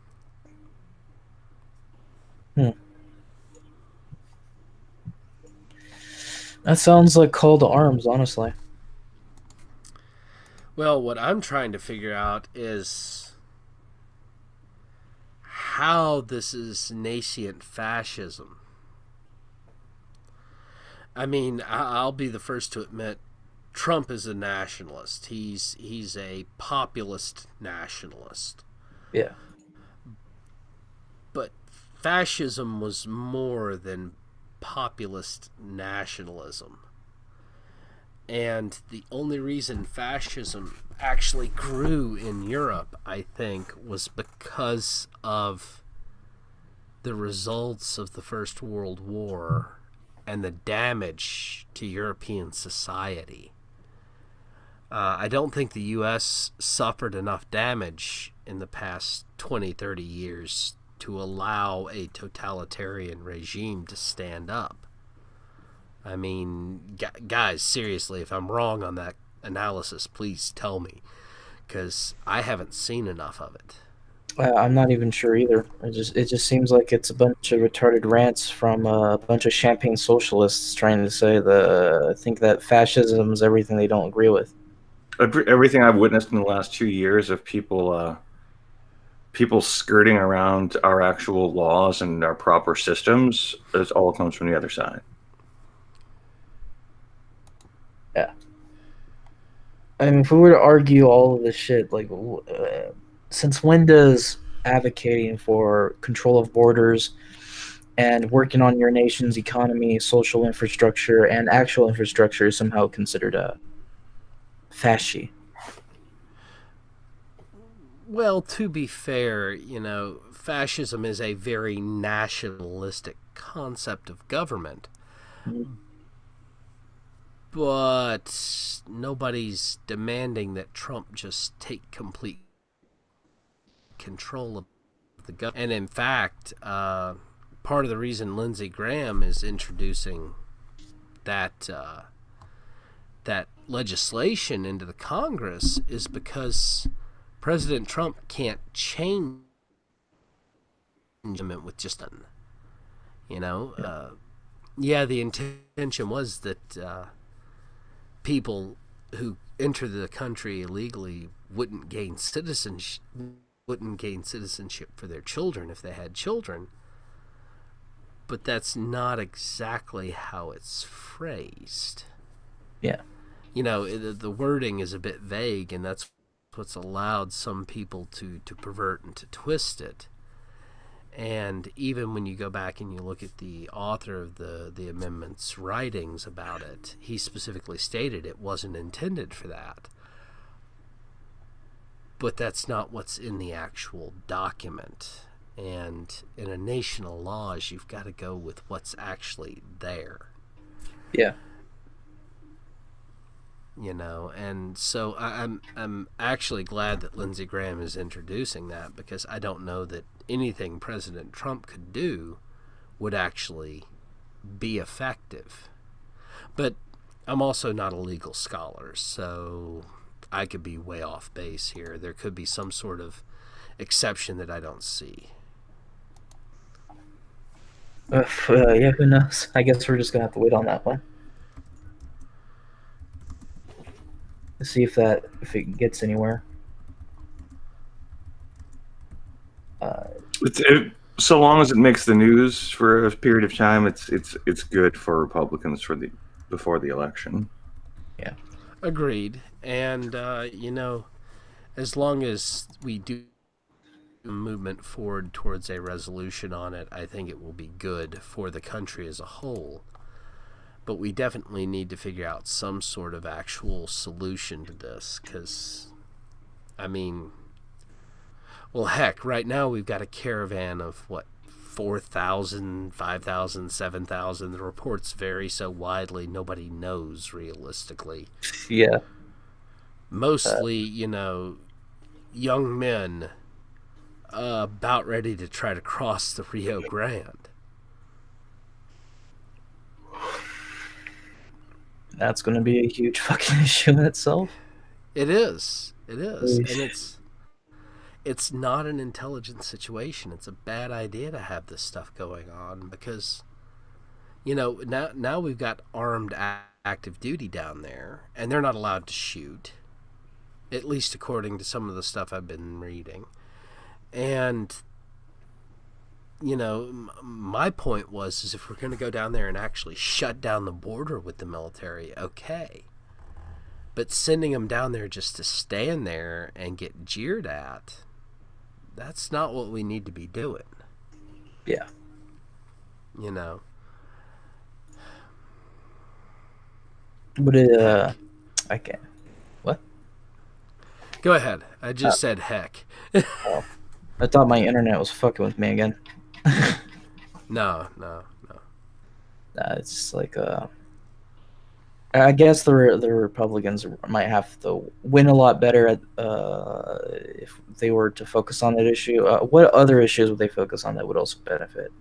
That sounds like call to arms, honestly. Well, what I'm trying to figure out is how this is nascent fascism. I mean, I'll be the first to admit Trump is a nationalist. He's a populist nationalist. Yeah. But fascism was more than populist nationalism. And the only reason fascism actually grew in Europe, I think, was because of the results of the First World War and the damage to European society. I don't think the U.S. suffered enough damage in the past 20, 30 years to allow a totalitarian regime to stand up. I mean, guys, seriously, if I'm wrong on that analysis, please tell me, because I haven't seen enough of it. I'm not even sure either. It just seems like it's a bunch of retarded rants from a bunch of champagne socialists trying to say think that fascism is everything they don't agree with. Everything I've witnessed in the last 2 years of people skirting around our actual laws and our proper systems, it all comes from the other side. Yeah. I mean, if we were to argue all of this shit, like, since when does advocating for control of borders and working on your nation's economy, social infrastructure, and actual infrastructure is somehow considered a fasci? Well, to be fair, fascism is a very nationalistic concept of government. Mm-hmm. But nobody's demanding that Trump just take complete control of the government. And in fact, part of the reason Lindsey Graham is introducing that legislation into the Congress is because President Trump can't change it with just an, the intention was that people who enter the country illegally wouldn't gain citizenship for their children if they had children. But that's not exactly how it's phrased. Yeah. The wording is a bit vague, and that's what's allowed some people to pervert and to twist it. And even when you go back and you look at the author of the amendment's writings about it, he specifically stated it wasn't intended for that. But that's not what's in the actual document. And in a nation of laws, you've got to go with what's actually there. Yeah. And so I'm actually glad that Lindsey Graham is introducing that, because I don't know that anything President Trump could do would actually be effective. But I'm also not a legal scholar, so I could be way off base here. There could be some sort of exception that I don't see. Yeah, who knows? I guess we're just going to have to wait on that one. See if it gets anywhere. So long as it makes the news for a period of time, it's good for Republicans before the election. Yeah, agreed. And as long as we do a movement forward towards a resolution on it, I think it will be good for the country as a whole. But we definitely need to figure out some sort of actual solution to this, because, heck, right now we've got a caravan of, 4,000, 5,000, 7,000. The reports vary so widely, nobody knows realistically. Yeah. Mostly, young men about ready to try to cross the Rio Grande. That's going to be a huge fucking issue in itself. It is. It is. And it's not an intelligent situation. It's a bad idea to have this stuff going on because, you know, now we've got armed active duty down there, and they're not allowed to shoot, at least according to some of the stuff I've been reading. And, you know, my point is if we're going to go down there and actually shut down the border with the military, okay. But sending them down there just to stand there and get jeered at, that's not what we need to be doing. Yeah. You know. But I can't. What? Go ahead. I just said heck. Oh, I thought my internet was fucking with me again. No. It's like I guess the Republicans might have to win a lot better at, if they were to focus on that issue. What other issues would they focus on that would also benefit?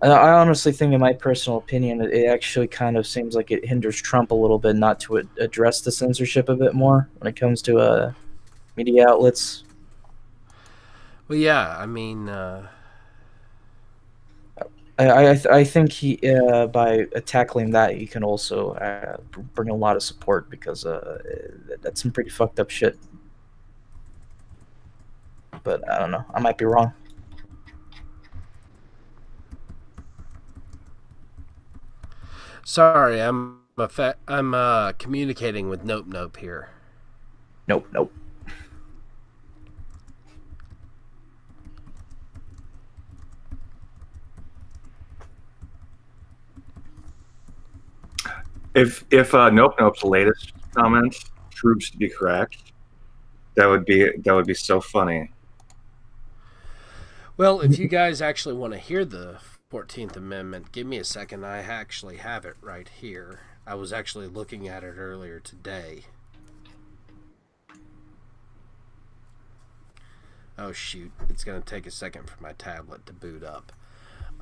I honestly think, in my personal opinion, it actually kind of seems like it hinders Trump a little bit not to address the censorship a bit more when it comes to media outlets. Well, yeah, I mean, I think he by tackling that, he can also bring a lot of support because that's some pretty fucked up shit. But I don't know. I might be wrong. Sorry, I'm communicating with Nope here. Nope. If Nope's latest comments proves to be correct, that would be so funny. Well, if you guys actually want to hear the 14th Amendment, give me a second. I actually have it right here. I was actually looking at it earlier today. Oh, shoot. It's going to take a second for my tablet to boot up.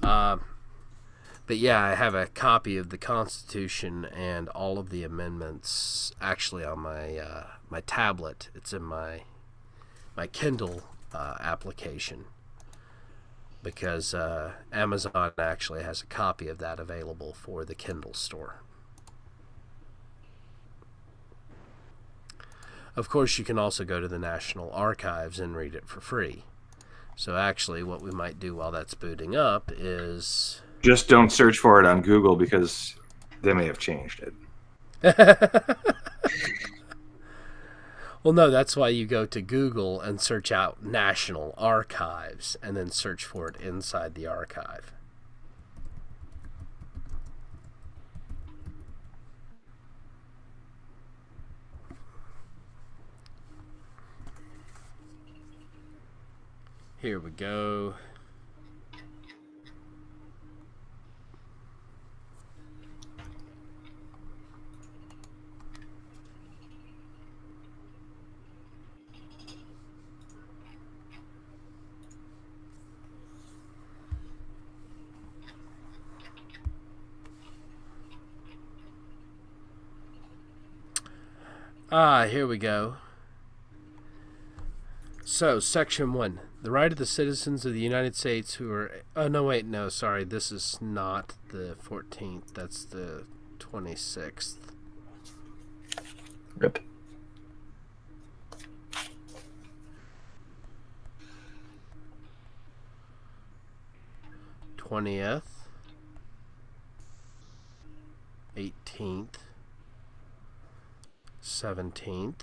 But yeah, I have a copy of the Constitution and all of the amendments actually on my tablet. It's in my Kindle application. Because Amazon actually has a copy of that available for the Kindle store. Of course, you can also go to the National Archives and read it for free. So actually, what we might do while that's booting up is... Just don't search for it on Google because they may have changed it. Well, no, that's why you go to Google and search out National Archives and then search for it inside the archive. Here we go. Here we go. So, Section 1. The right of the citizens of the United States who are... Oh, no, wait, no, sorry. This is not the 14th. That's the 26th. Rip. th 18th, 17th,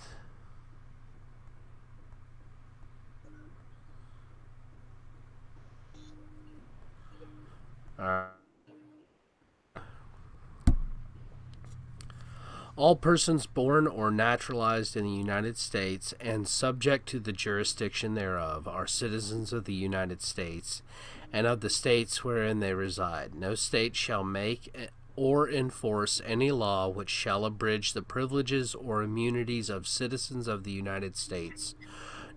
all persons born or naturalized in the United States and subject to the jurisdiction thereof are citizens of the United States and of the states wherein they reside. No state shall make or enforce any law which shall abridge the privileges or immunities of citizens of the United States,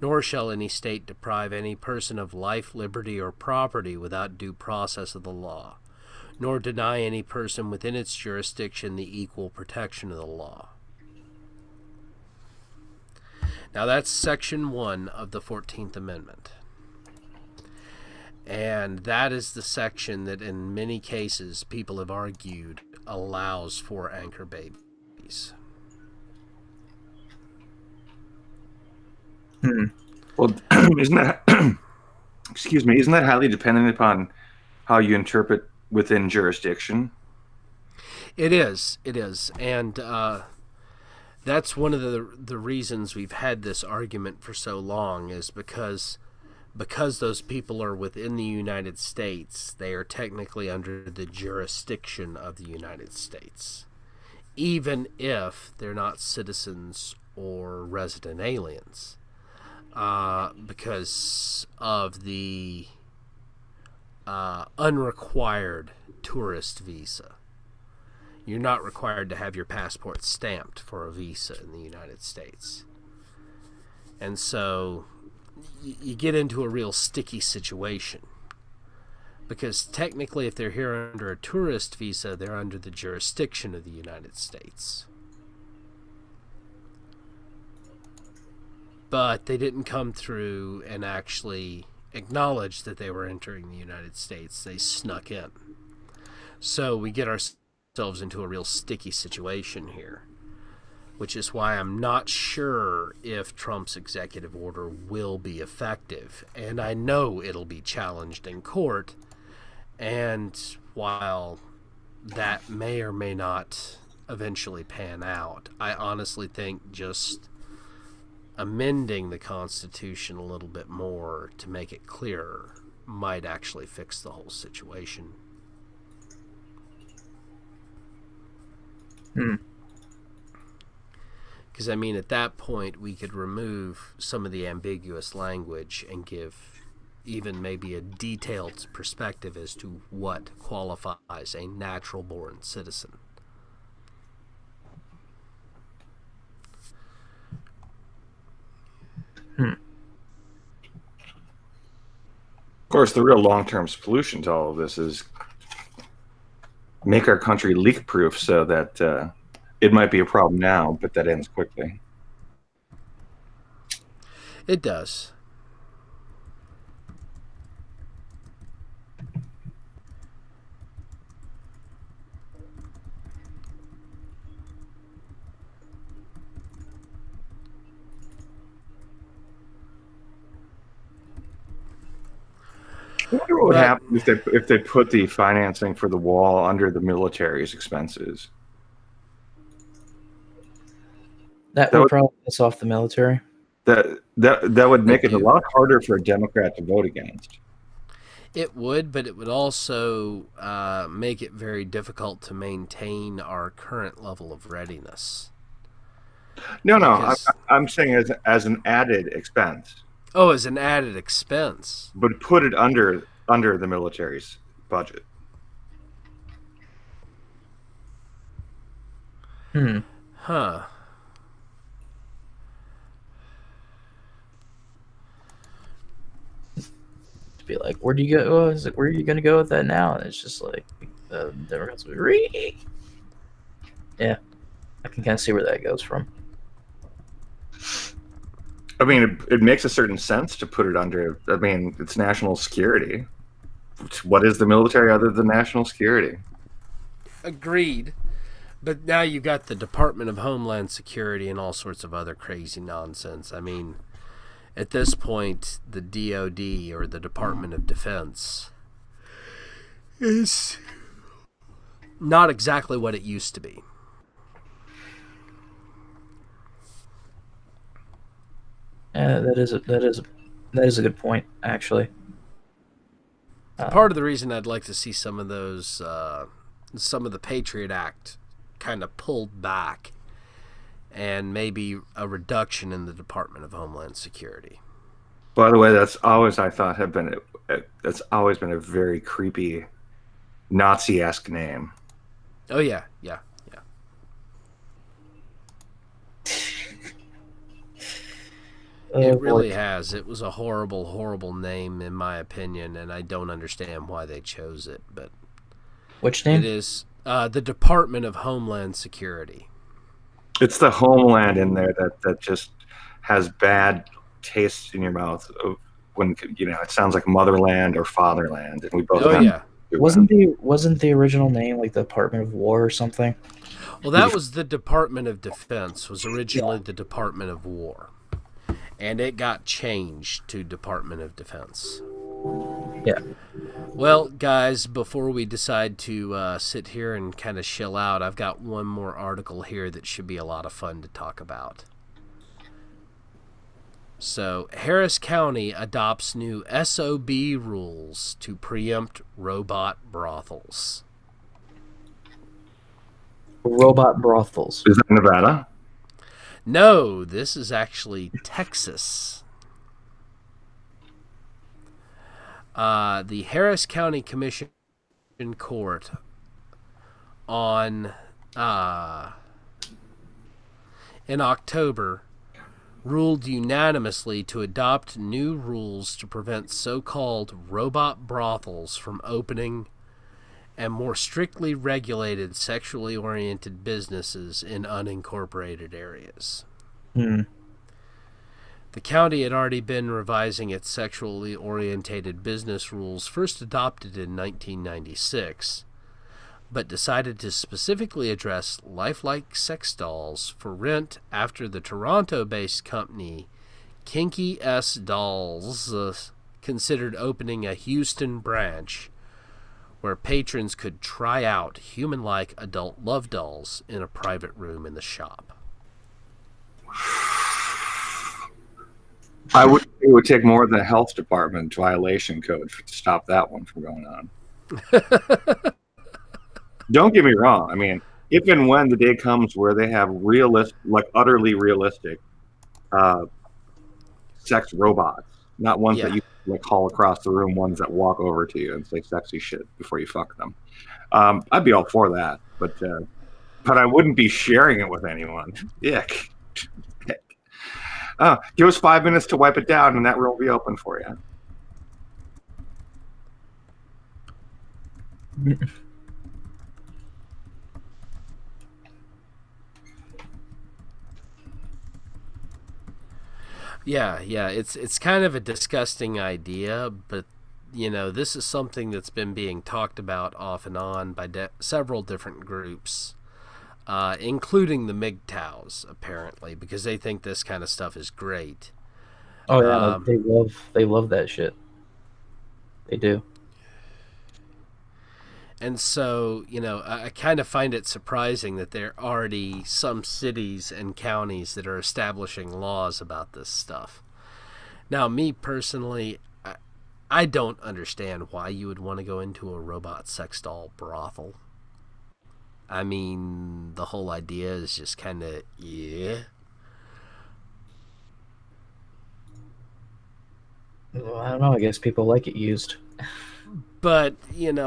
nor shall any state deprive any person of life, liberty, or property without due process of the law, nor deny any person within its jurisdiction the equal protection of the law. Now that's Section 1 of the 14th Amendment. And that is the section that in many cases people have argued allows for anchor babies. Well, isn't that isn't that highly dependent upon how you interpret within jurisdiction? It is, and that's one of the reasons we've had this argument for so long, is because those people are within the United States, they are technically under the jurisdiction of the United States, even if they're not citizens or resident aliens. Because of the unrequired tourist visa. You're not required to have your passport stamped for a visa in the United States. And so you get into a real sticky situation. Because technically, if they're here under a tourist visa, they're under the jurisdiction of the United States. But they didn't come through and actually acknowledge that they were entering the United States. They snuck in. So we get ourselves into a real sticky situation here, which is why I'm not sure if Trump's executive order will be effective. And I know it'll be challenged in court. And while that may or may not eventually pan out, I honestly think just amending the Constitution a little bit more to make it clearer might actually fix the whole situation. Because, I mean, at that point, we could remove some of the ambiguous language and give even maybe a detailed perspective as to what qualifies a natural-born citizen. Of course, the real long-term solution to all of this is make our country leak-proof so that it might be a problem now, but that ends quickly. It does. I wonder what would happen if they put the financing for the wall under the military's expenses. That would probably piss off the military. That would make it a lot harder for a Democrat to vote against. It would, but it would also make it very difficult to maintain our current level of readiness. No, I'm saying as an added expense. Oh, as an added expense. But put it under the military's budget. Huh. Be like, where do you go? Where are you going to go with that now? And it's just like, the Democrats will be, yeah, I can kind of see where that goes from. I mean, it makes a certain sense to put it under. I mean, it's national security. What is the military other than national security? Agreed. But now you've got the Department of Homeland Security and all sorts of other crazy nonsense. I mean, at this point, the DOD, or the Department of Defense, is not exactly what it used to be. That is a good point, actually. Part of the reason I'd like to see some of those, some of the Patriot Act kind of pulled back, and maybe a reduction in the Department of Homeland Security. By the way, that's always been a very creepy Nazi-esque name. Oh yeah. It really has. It was a horrible, horrible name, in my opinion, and I don't understand why they chose it. But Which name? It is the Department of Homeland Security. It's the Homeland in there that just has bad taste in your mouth when it sounds like motherland or fatherland, and we both. Wasn't the original name like the Department of War or something? Well, that was the Department of Defense. Was originally the Department of War, and it got changed to Department of Defense. Yeah. Well, guys, before we decide to sit here and kind of chill out, I've got one more article here that should be a lot of fun to talk about. So, Harris County adopts new SOB rules to preempt robot brothels. Robot brothels. Is that Nevada? No, this is actually Texas. The Harris County Commission Court in October ruled unanimously to adopt new rules to prevent so-called robot brothels from opening and more strictly regulated sexually oriented businesses in unincorporated areas. The county had already been revising its sexually orientated business rules, first adopted in 1996, but decided to specifically address lifelike sex dolls for rent after the Toronto-based company Kinky S Dolls considered opening a Houston branch where patrons could try out human-like adult love dolls in a private room in the shop. I would think it would take more than a health department violation code to stop that one from going on. Don't get me wrong. I mean, if and when the day comes where they have utterly realistic sex robots, not ones that you haul across the room, ones that walk over to you and say sexy shit before you fuck them, I'd be all for that. But I wouldn't be sharing it with anyone. Ick. Give us 5 minutes to wipe it down, and that room will be open for you. Yeah, it's kind of a disgusting idea, but this is something that's been being talked about off and on by several different groups, including the MGTOWs, apparently, because they think this kind of stuff is great. Oh yeah, they love that shit. They do. And so, I kind of find it surprising that there are already some cities and counties that are establishing laws about this stuff. Now, me personally, I don't understand why you would want to go into a robot sex doll brothel. I mean, the whole idea is just kind of, Well, I don't know. I guess people like it used. But, there's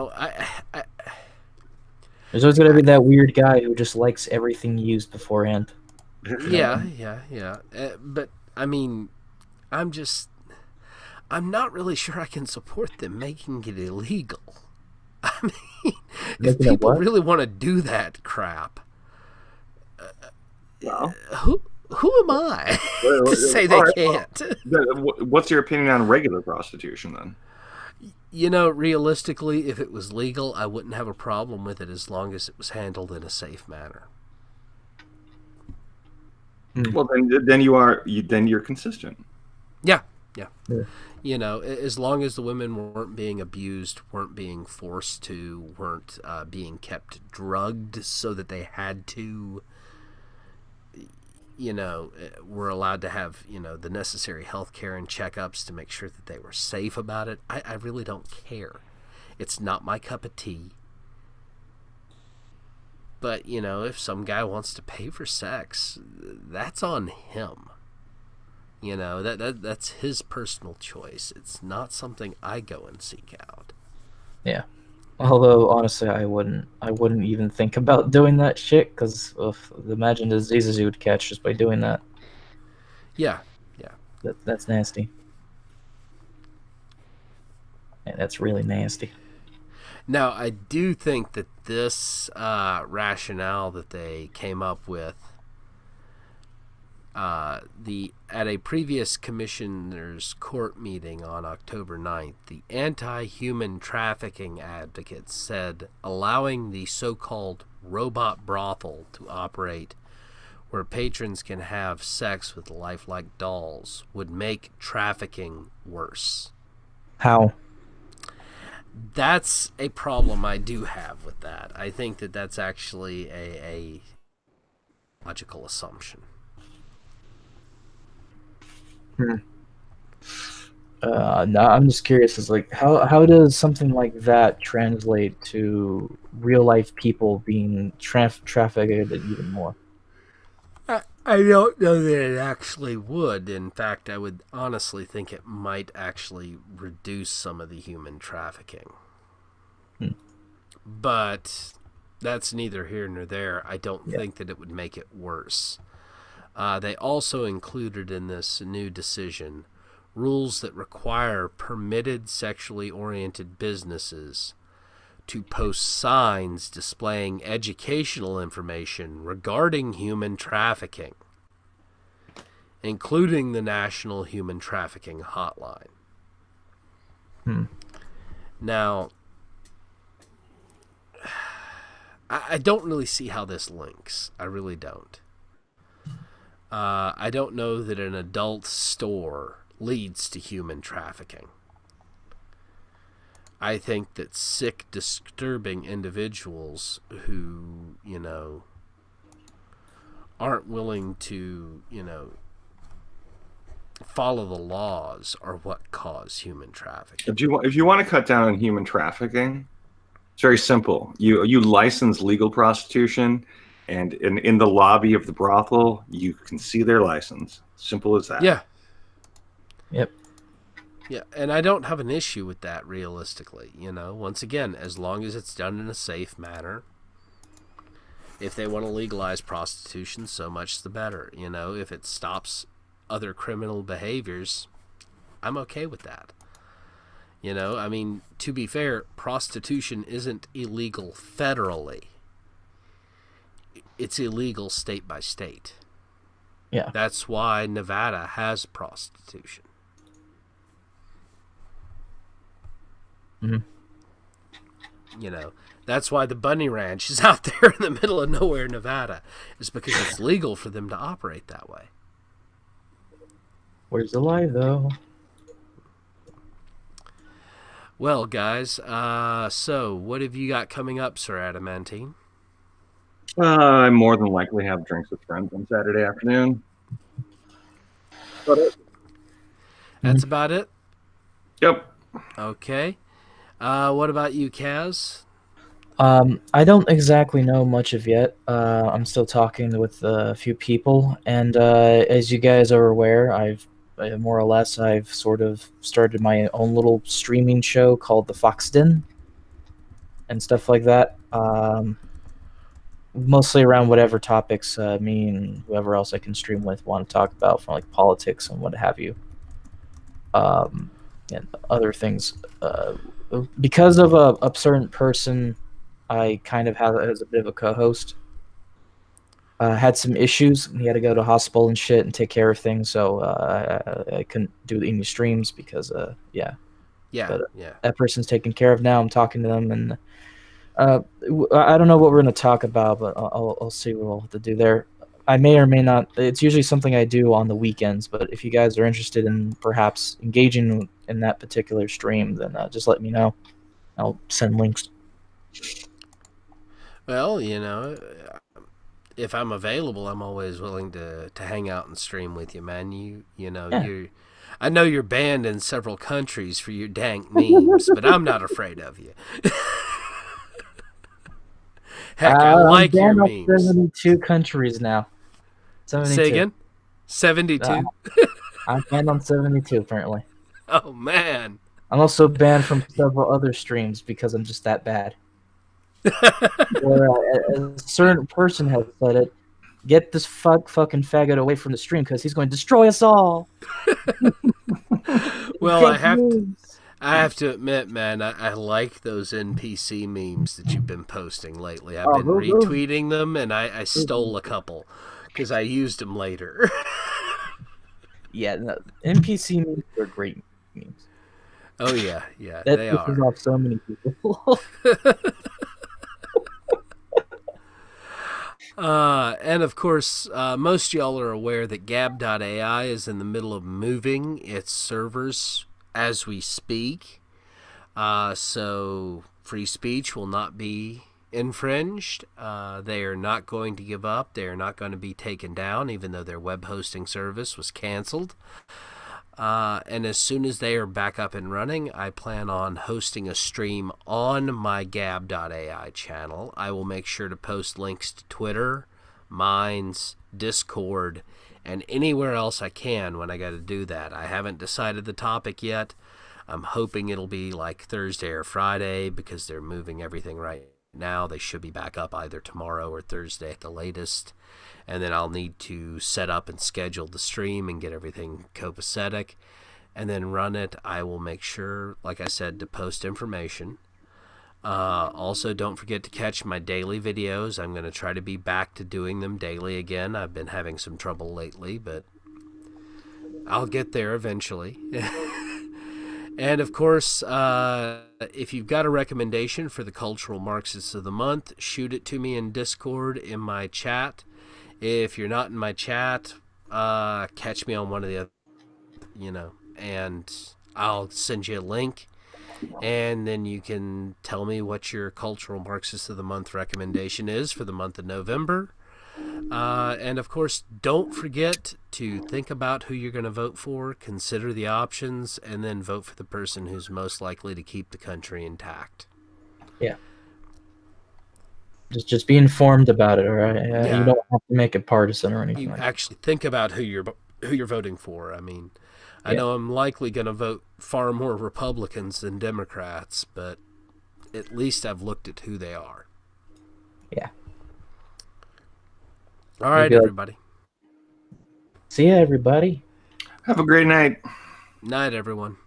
always going to be that weird guy who just likes everything used beforehand. Yeah. But, I mean, I'm not really sure I can support them making it illegal. I mean, if people really want to do that crap, who am I to say they can't? What's your opinion on regular prostitution, then? Realistically, if it was legal, I wouldn't have a problem with it as long as it was handled in a safe manner. Well, then you're consistent. Yeah. As long as the women weren't being abused, weren't being forced to, weren't being kept drugged so that they had to, were allowed to have, the necessary health care and checkups to make sure that they were safe about it. I really don't care. It's not my cup of tea. But, if some guy wants to pay for sex, that's on him. That's his personal choice. It's not something I go and seek out. Yeah. Although, honestly, I wouldn't even think about doing that shit, because imagine the diseases you would catch just by doing that. Yeah. That's nasty. Yeah, that's really nasty. Now, I do think that this rationale that they came up with, at a previous commissioner's court meeting on October 9th, the anti-human trafficking advocates said allowing the so-called robot brothel to operate where patrons can have sex with lifelike dolls would make trafficking worse. How? That's a problem I do have with that. I think that that's actually a logical assumption. No, I'm just curious. Is like how does something like that translate to real life people being trafficked even more? I don't know that it actually would. In fact, I would honestly think it might actually reduce some of the human trafficking. But that's neither here nor there. I don't think that it would make it worse. They also included in this new decision rules that require permitted sexually oriented businesses to post signs displaying educational information regarding human trafficking, including the National Human Trafficking Hotline. Now, I don't really see how this links. I really don't. I don't know that an adult store leads to human trafficking. I think that sick, disturbing individuals who, aren't willing to, follow the laws are what cause human trafficking. If you want to cut down on human trafficking, it's very simple. You license legal prostitution, and in the lobby of the brothel, you can see their license. Simple as that. Yeah. Yep. Yeah, and I don't have an issue with that realistically. Once again, as long as it's done in a safe manner. If they want to legalize prostitution, so much the better. If it stops other criminal behaviors, I'm okay with that. To be fair, prostitution isn't illegal federally. It's illegal state by state. Yeah. That's why Nevada has prostitution. That's why the Bunny Ranch is out there in the middle of nowhere, Nevada. It's because it's legal for them to operate that way. Where's the lie, though? Well, guys, so what have you got coming up, Sir Adamantine? I more than likely have drinks with friends on Saturday afternoon. That's about it? Yep. Okay. What about you, Kaz? I don't exactly know much of yet. I'm still talking with a few people, and as you guys are aware, I've sort of started my own little streaming show called The Fox Den and stuff like that. Mostly around whatever topics me and whoever else I can stream with want to talk about, from like politics and what have you, and other things. Because of a certain person I kind of have as a bit of a co-host, had some issues. He had to go to hospital and shit and take care of things, so I couldn't do any streams because But that person's taken care of now. I'm talking to them, and I don't know what we're going to talk about, but I'll see what we'll have to do there. I may or may not. It's usually something I do on the weekends, but if you guys are interested in perhaps engaging in that particular stream, then just let me know. I'll send links. Well, if I'm available, I'm always willing to hang out and stream with you, man. I know you're banned in several countries for your dank memes, but I'm not afraid of you. Heck, I like your memes. 72 countries now. 72. Say again? 72? I'm banned on 72, apparently. Oh, man. I'm also banned from several other streams because I'm just that bad. A certain person has said it. Get this fucking faggot away from the stream because he's going to destroy us all. Well, I I have to admit, man, I like those NPC memes that you've been posting lately. I've Oh, been retweeting them, and I stole a couple because I used them later. Yeah, no, NPC memes are great memes. Oh yeah, That they pisses are. off so many people. And of course, most y'all are aware that Gab.ai is in the middle of moving its servers as we speak. So free speech will not be infringed. They are not going to give up. They are not going to be taken down, even though their web hosting service was canceled. And as soon as they are back up and running, I plan on hosting a stream on my Gab.ai channel. I will make sure to post links to Twitter, Minds, Discord, and anywhere else I can when I got to do that. I haven't decided the topic yet. I'm hoping it'll be like Thursday or Friday because they're moving everything right now. They should be back up either tomorrow or Thursday at the latest. And then I'll need to set up and schedule the stream and get everything copacetic and then run it. I will make sure, like I said, to post information. Also, don't forget to catch my daily videos. I'm going to try to be back to doing them daily again. I've been having some trouble lately, but I'll get there eventually. And of course, if you've got a recommendation for the Cultural Marxists of the Month, shoot it to me in Discord in my chat. If you're not in my chat, catch me on one of the other, and I'll send you a link. And then you can tell me what your Cultural Marxist of the Month recommendation is for the month of November. And of course, don't forget to think about who you're going to vote for, consider the options, and then vote for the person who's most likely to keep the country intact. Yeah. Just be informed about it, all right? Yeah. You don't have to make it partisan or anything. You actually think about who you're voting for. I mean, I know I'm likely going to vote far more Republicans than Democrats, but at least I've looked at who they are. Yeah. All right, everybody. See ya, everybody. Have a great night. Night, everyone.